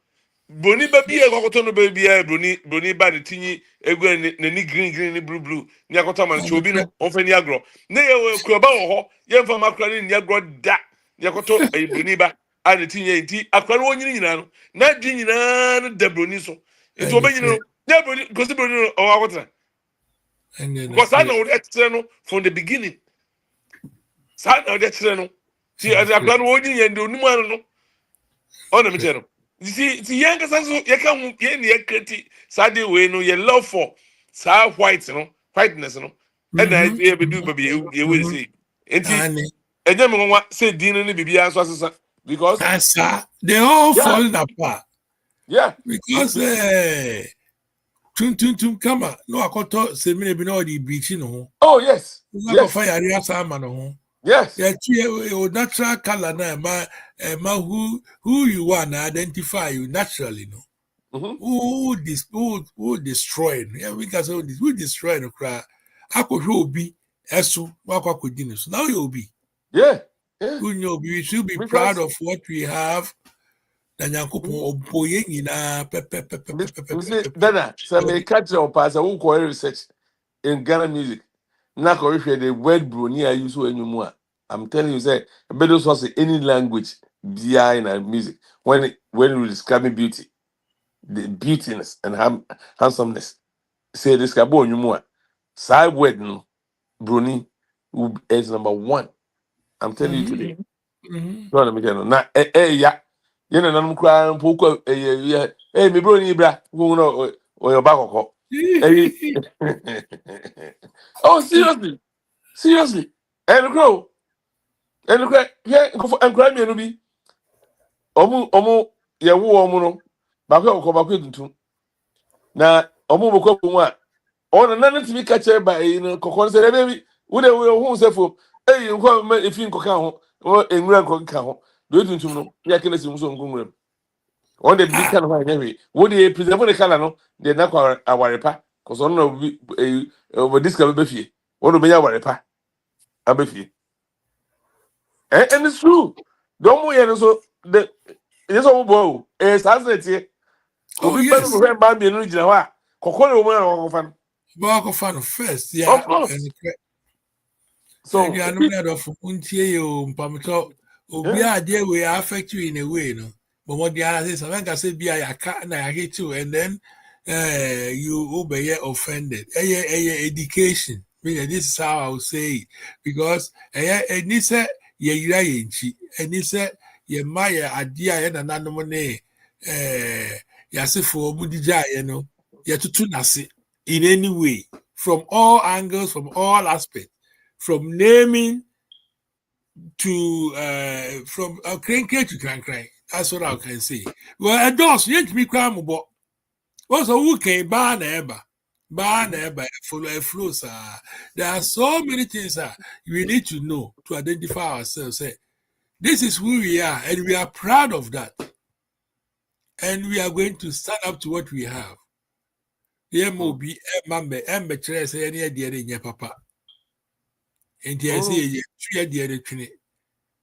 broni ba bia ɛkɔkɔtɔ no bia broni ba ne tinyi egu n'ani green ne blue ne akɔtɔ ama no twɛ obi no wɔn fɛ ni agorɔ ne yɛ kuraba wɔ hɔ yɛn fam akora ne ni agorɔ da ne akɔtɔ ɛyɛ broni ba a ne tinyi yɛ nti akwara no wɔn nyini nyinaa no n'adi nyinaa no da broni so nti wɔn bɛ nyini no nyɛ broni gosi broni no ɔwɔ akɔtena. Because I know that from the beginning. I know that see, as I plan one year and do no one. On the channel. You see, the youngest also, you can get creative Saturday way, no, your love for South white, you know, whiteness, you know. And I ever do, baby, you will see. And then what say dinner and baby answer because they all falling apart. Yeah, because tum kama no akoto semine bi na odi bichi no ho. Oh yes. Yes. Fire area sama no ho. Yes. Yeah, your natural color na who you are na identify you naturally no. Who destroy no. Yeah, we can say who destroy no cry. Akohwe obi eso wakwa kodine so. Now you obi. Yeah. We should be proud of what we have. na nyankopɔn ɔbɔ yɛn nyinaa Missy Dana, so may catch your pass a who research in Ghana music. Now, the word brony I use anymore. I'm telling you, say, better source any language behind music when you describe beauty, the beautiness and handsomeness. Say this cabo anymore. Side word no brony is number one. I'm telling you today. No, let me tell you. Now, yeah. You know, I'm crying. Poco, yeah. Hey, me brony, bra. Who know or your back or oh, seriously. And grow. And cry, yeah, and cry me, Ruby. Omu, ya woo, omuno. Bako, Kobako, too. Now, Omu, Boko, on another to be catcher by Cocon, said, baby, would they will say for, hey, you come if you can, or in Grand Concount, do it to know, Yakin, some on the big kind of anyway. Would they preserve the color? They're not our repa, because on over this can be what will be our repa? Abefi. And it's true. Don't we so the it's all bow. It's as it here. Oh, We yes. better by me in original. Cocoa woman fan. Bako fan first, yeah. Of course. So So you are not of untie you, Pamito. Obi idea will affect you in a way, no. But what the other is, I say, be I can't, I hate you, and then you obey offended. Education. This is how I will say it. Because and this and this ye my idea and another money yasifo mudija, you know, to nasi in any way, from all angles, from all aspects, from naming to from crane to crank. That's what I can say. Well, a does yet me cram but also who can ban ever follow a flow, sir. There are so many things we need to know to identify ourselves. Say, this is who we are, and we are proud of that. And we are going to stand up to what we have. The MOB, Mambe, say any idea in your papa. And I say, 3 years.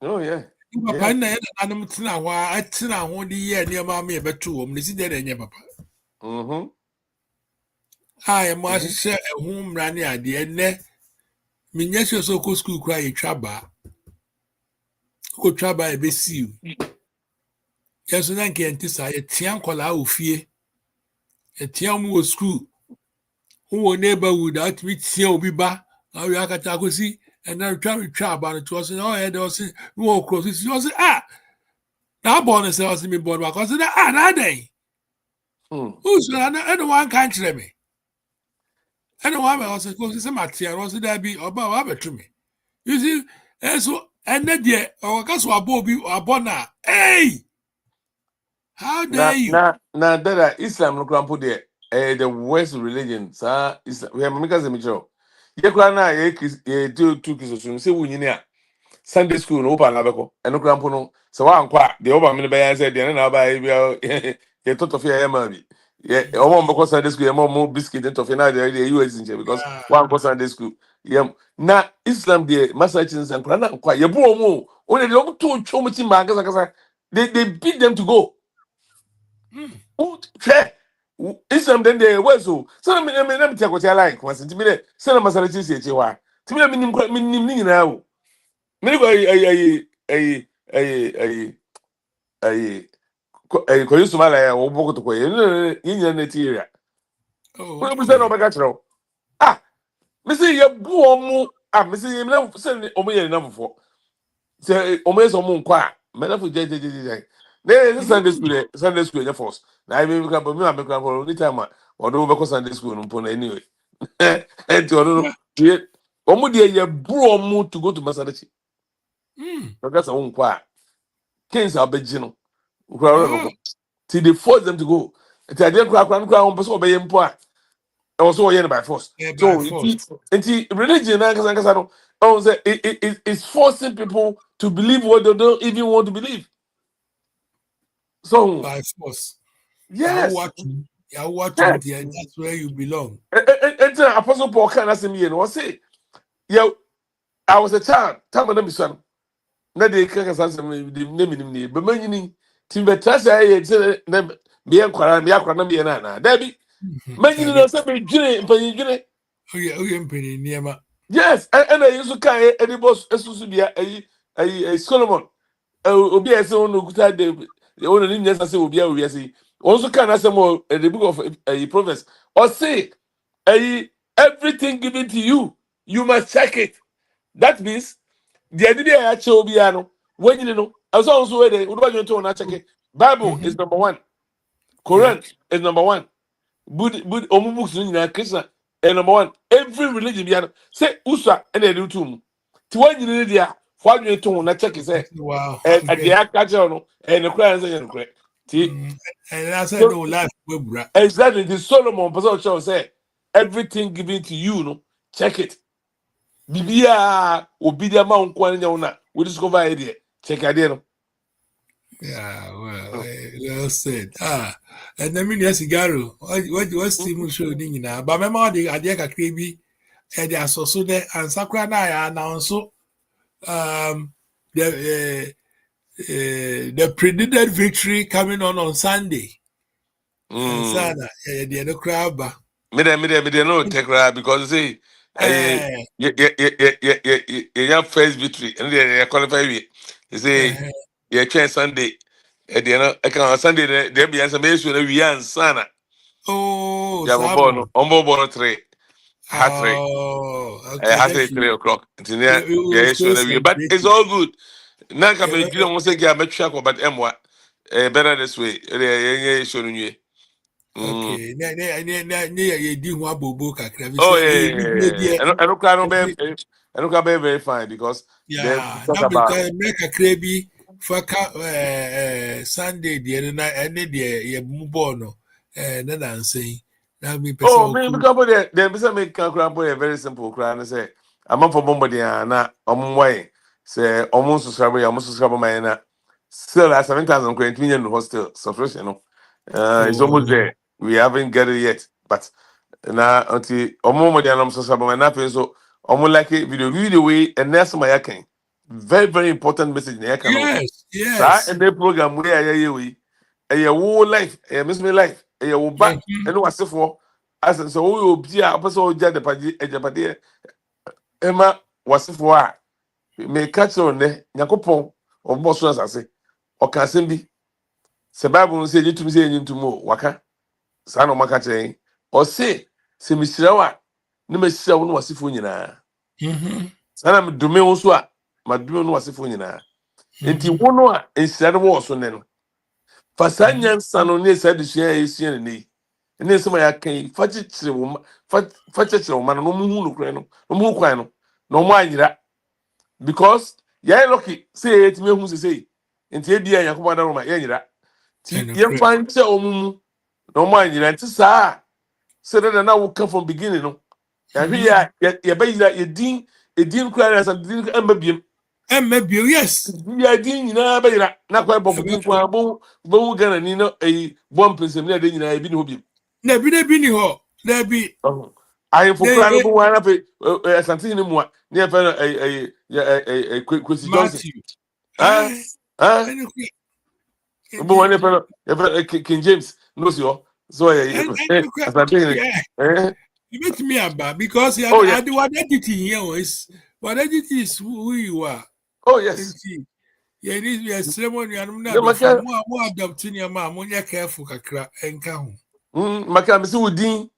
oh yeah. Papa na yɛ na nanom tena hɔ a atena ho de yɛ nneɛma ma yɛbɛto wɔ mu ne si dɛ ɛnyɛ papa a yɛ mo ahyehyɛ ɛho mmara ne adeɛ nnɛ menyɛ hyɛ sɛ ɔkɔ sukuu koraa yɛtwa baa wokɔtwa baa yɛbɛsiw yɛn so na nka yɛnte saa yɛtea nkɔlaa wɔ fie yɛtea wɔn wɔ sukuu wowɔ neighborhood a wotumi tea obi ba na woyɛ akata akɔsi and then twa about it was oh there was no cross it was that born say was me born because that day who's anyone can't tell me anyone was because say material was there be about to me you see and so and then there or cause abona hey how dare you now that Islam no grandpa there the West religion sir Islam we have make me show ye kura na ye do two kisosun say wunyini a Sunday school no opa na beko eno grandpa no so wa nkwa de oba me be yan say de na ba ye toto fe ya ma bi ye omo mbeko Sunday school ye mo biscuit and tofe na de US in because wa nkwa Sunday school ye na Islam de massachusetts and kura na nkwa ye bu omo o de omo to chomo ti ma kasa they beat them to go Islam then they were so me take what I like was to me send masala chi se wa to me minim ni na wo me go ko yusu mala ya wo boko to ko yin na ti area ko bu se no be ka chiro me say ye bu omu me say ye na se omu ye na fofo se omu ye so mu nkwa me na fo je Sunday school ya force na I be me for any time or do be Sunday school no anyway and to no omu de ye bro omu to go to Masarachi because omu kwa kings abeji no till they force them to go till they cry on person obey mpo a e was so by force so it's religion na kasa no oh say it's forcing people to believe what they don't even want to believe. So by force. Yes. You're watching there, that's where you belong. And Apostle Paul can ask me, and say, yeah, I was a child, time of them son. Now they can't answer me, the name, but many Timbetra say ye me enkwara me akwa na me na Debbie. Many no say me dwene mpanyin Oye mpeni niema. Yes, and I used to carry any boss Esusubia a Solomon. Obi ese onu kuta de onu ni nyesa se obi a obi ese. Also can as more the book of Proverbs. Or say everything given to you, you must check it. That means the idea I show obi ano when you know as also where they would to na check it. Bible is number 1. Quran is number 1. Bud omu books ni na Krishna number 1. Every religion be say usa and they do too. Ti one you there for you to na check say Wow. and the akaje no and the Quran say no correct. And I said no life webra. Exactly the Solomon person show say everything given to you no check it. Bibia obi dia ma nko anya una we discover idea check idea no. Yeah, well said. And I mean, yes, Garo. What's the show ding na? But my mother, I did a creepy, and they are so there, and Sakura and I announced the predicted victory coming on Sunday. Sana, the crowd. Me no take right because say yeah first victory and they qualify we. You say yeah train Sunday. I can Sunday there be answer me so we are sana. Oh, Yeah, born 3. Hat 3. Okay. Hat 3 o'clock. Yeah, but it's all good. Now can be you don't say get make sure but better this way. Yeah, showing you. Okay. Oh yeah. I don't be very fine because yeah, that because make a crabby for Sunday the other night and the mubono then I'm saying that me oh me because they be make cramp a very simple cry and say I'm for bombardier na way say almost subscribe my na still at 7,000 in the hostel subscription no it's almost there. We haven't get it yet, but now until I'm subscribe my na so like it video way and that's my yakin. Very important message. Yes. And the program where we a whole life, a miss me life, a will back and what's for as so we will be a person jet the party, Emma was for may catch on the Yakopon or Boston as I say, or can be. Sababu say you to me say into more waka, son of Macate, or say, Mr. No, Mr. One was if you know. Sanam dume also a madume no wasefo nyina enti wono a ensire wo so ne no fasanya nsano ne sa de sua esua ne ne sema ya kan fachichire wo fachichire wo no mu hu no kran no mu kwan no no mu anyira because ya lucky say etime hu say enti e bia yakoba da roma ya nyira ti ye fanche omumu no mu anyira enti saa say that na wo come from beginning no ya hwe ya bayira ye din edin kura na din ambabiem yes ya din nyina bayira na kwa bofu din kwa bo gana ni no bom pensem na de nyina bi ni hobiem na bi ni ho na bi ayi fo kura no bo wana pe asante ni mu a ne ya fa Kwesi Johnson bo wana pe King James no so asante you met me about because the identity here is what identity is who you are. Oh yes. Yeah, it is a ceremony and more adopting your mom when you're careful kakra and count. Maka misi wudi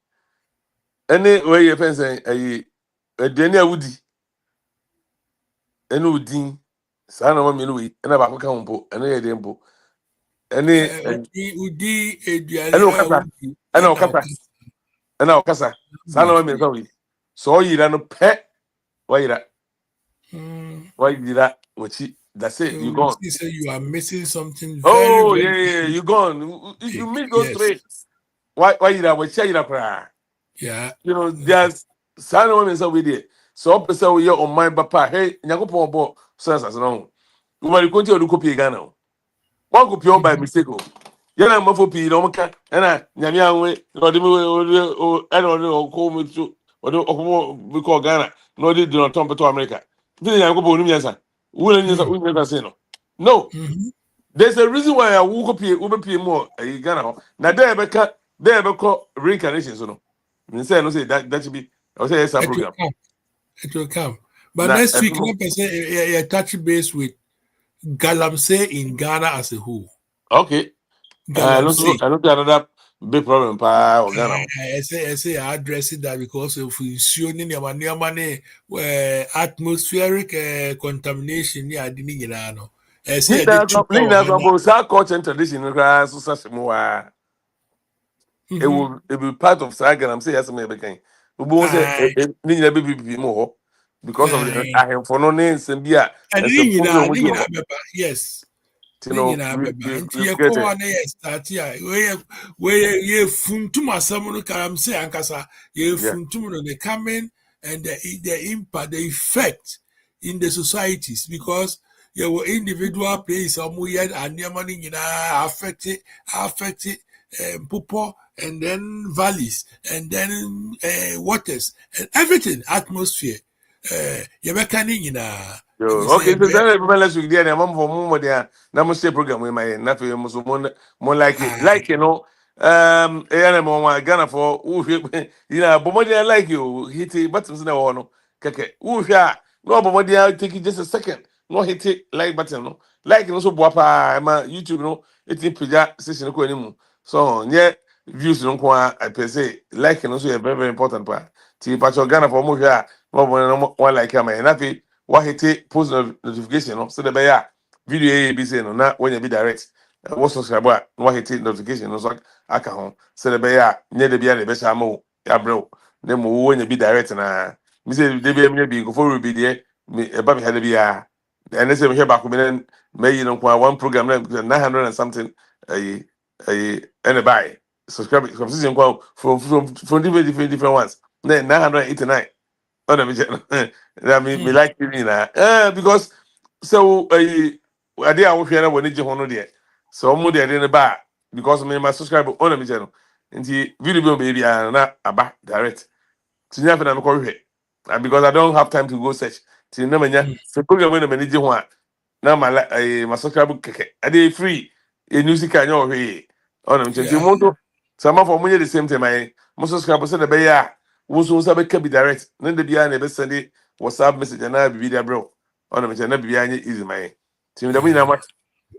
ene we ye fense Daniel Woody ene wudi sa na mami no we ene ba ka mpo ene ye de mpo ene wudi ene okasa sa na mami so we so yira no pe wayira wachi that's it you gone. You say you are missing something very yeah you gone if you miss those three why yira wachi yira pra yeah you know there's sana women so we there so person we on my papa hey nyakopon bo so no we mari konti o copy Ghana one copy by mistake yana mafo pi no mka na nyame anwe no de o ko mu to o de o we call Ghana no de no tom to America vi nyakopon nim yansa we say no There's a reason why I woke up more Ghana. Now there call reincarnation. So no, I say that should be. I say it's a It will program. come. It will come. But Now, next week, let me say a touch base with Galamsey in Ghana as a whole. okay. I don't another big problem or Ghana. I say I address it that because of ensuring money atmospheric contamination near the Nigano. I say Culture and tradition. It will be part of Sagan. I'm saying yes, maybe. We won't say baby more because of the I have for no names and beer. Yes. You know, you call start here. Where funtum asam karam say ankasa ye funtum no coming and the impact, the effect in the societies because your individual place and your money affect it people and then valleys and then waters and everything atmosphere you okay, so then everybody last week there, I'm for more there. Now must say program with my nephew, more like it, like Ghana for you know, but more like you hit it buttons in the one, keke, no, but more take it just a second, no hit it like button, no, like also guapa, my YouTube, no, it's in Pija session anymore. So yeah, views don't qua I per se, like also a very important part. See, but Ghana for more here, one like him, and happy. What hit post notification no so the bear video ABC no na when you be direct what subscriber what hit notification no so aka ho so the bear near the bear the best amo ya bro na mo when you be direct na me say the bear me be go for be there me e ba me had be ya and say me hear back me me you know one program na 900 and something and buy subscribe from season from different ones na 989. Oh, no, I mean, me like you know, because so I did our share when you want to so I'm there in the bar because me my subscriber on the channel. And the video baby are not about direct. So you have to call it because I don't have time to go search. So no manya. So program when the manager one. Now my subscriber I did free. A music can you way on them. So some of them the same time. My subscriber said the bear. Woso sabe ka be direct na de bia na be send WhatsApp message na be dia bro ona me na bia anya easy man tim da bunyina ma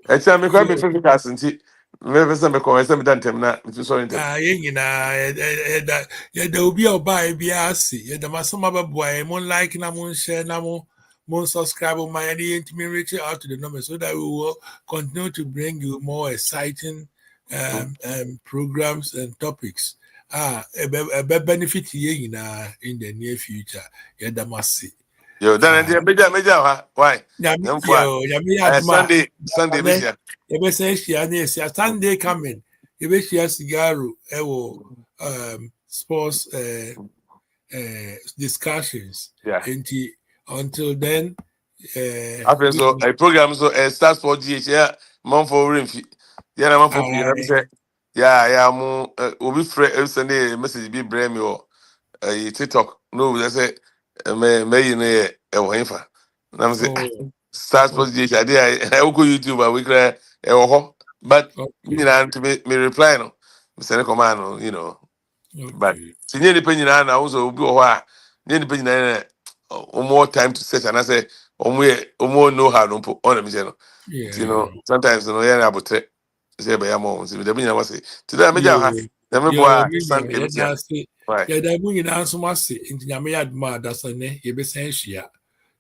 e cha me kwa be fe ka asenti me be send me ko e send me dantem na me so intem there will be a buy biasi the masoma boy mon like na mon share na mon subscribe my any to me reach out to the number so that we will continue to bring you more exciting programs and topics a benefit here in the near future. Yeah, that must see. Yo, then meja why? Sunday this year. Sunday coming. You be share cigar sports discussions. Yeah. Until then, after so a program so starts for GH yeah, month for Rimfi. Yeah, month for you. Yeah, mo obi free Sunday message be brand me or TikTok. No, they say me you know e wo hinfa. Na say start for GH I go YouTube we cry e wo ho. But you know to me reply no. Me send command no, you know. But sinye ni penyi na also obi wo ho a. Ni penyi na more time to search and I say more know how to put on them, you know, sometimes you know, yeah, about say by more. So the meaning was say today I made yeah, the moon answer must say into Yamayad Mad, that's a ne, you be saying,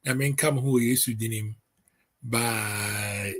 I mean, come who is with him by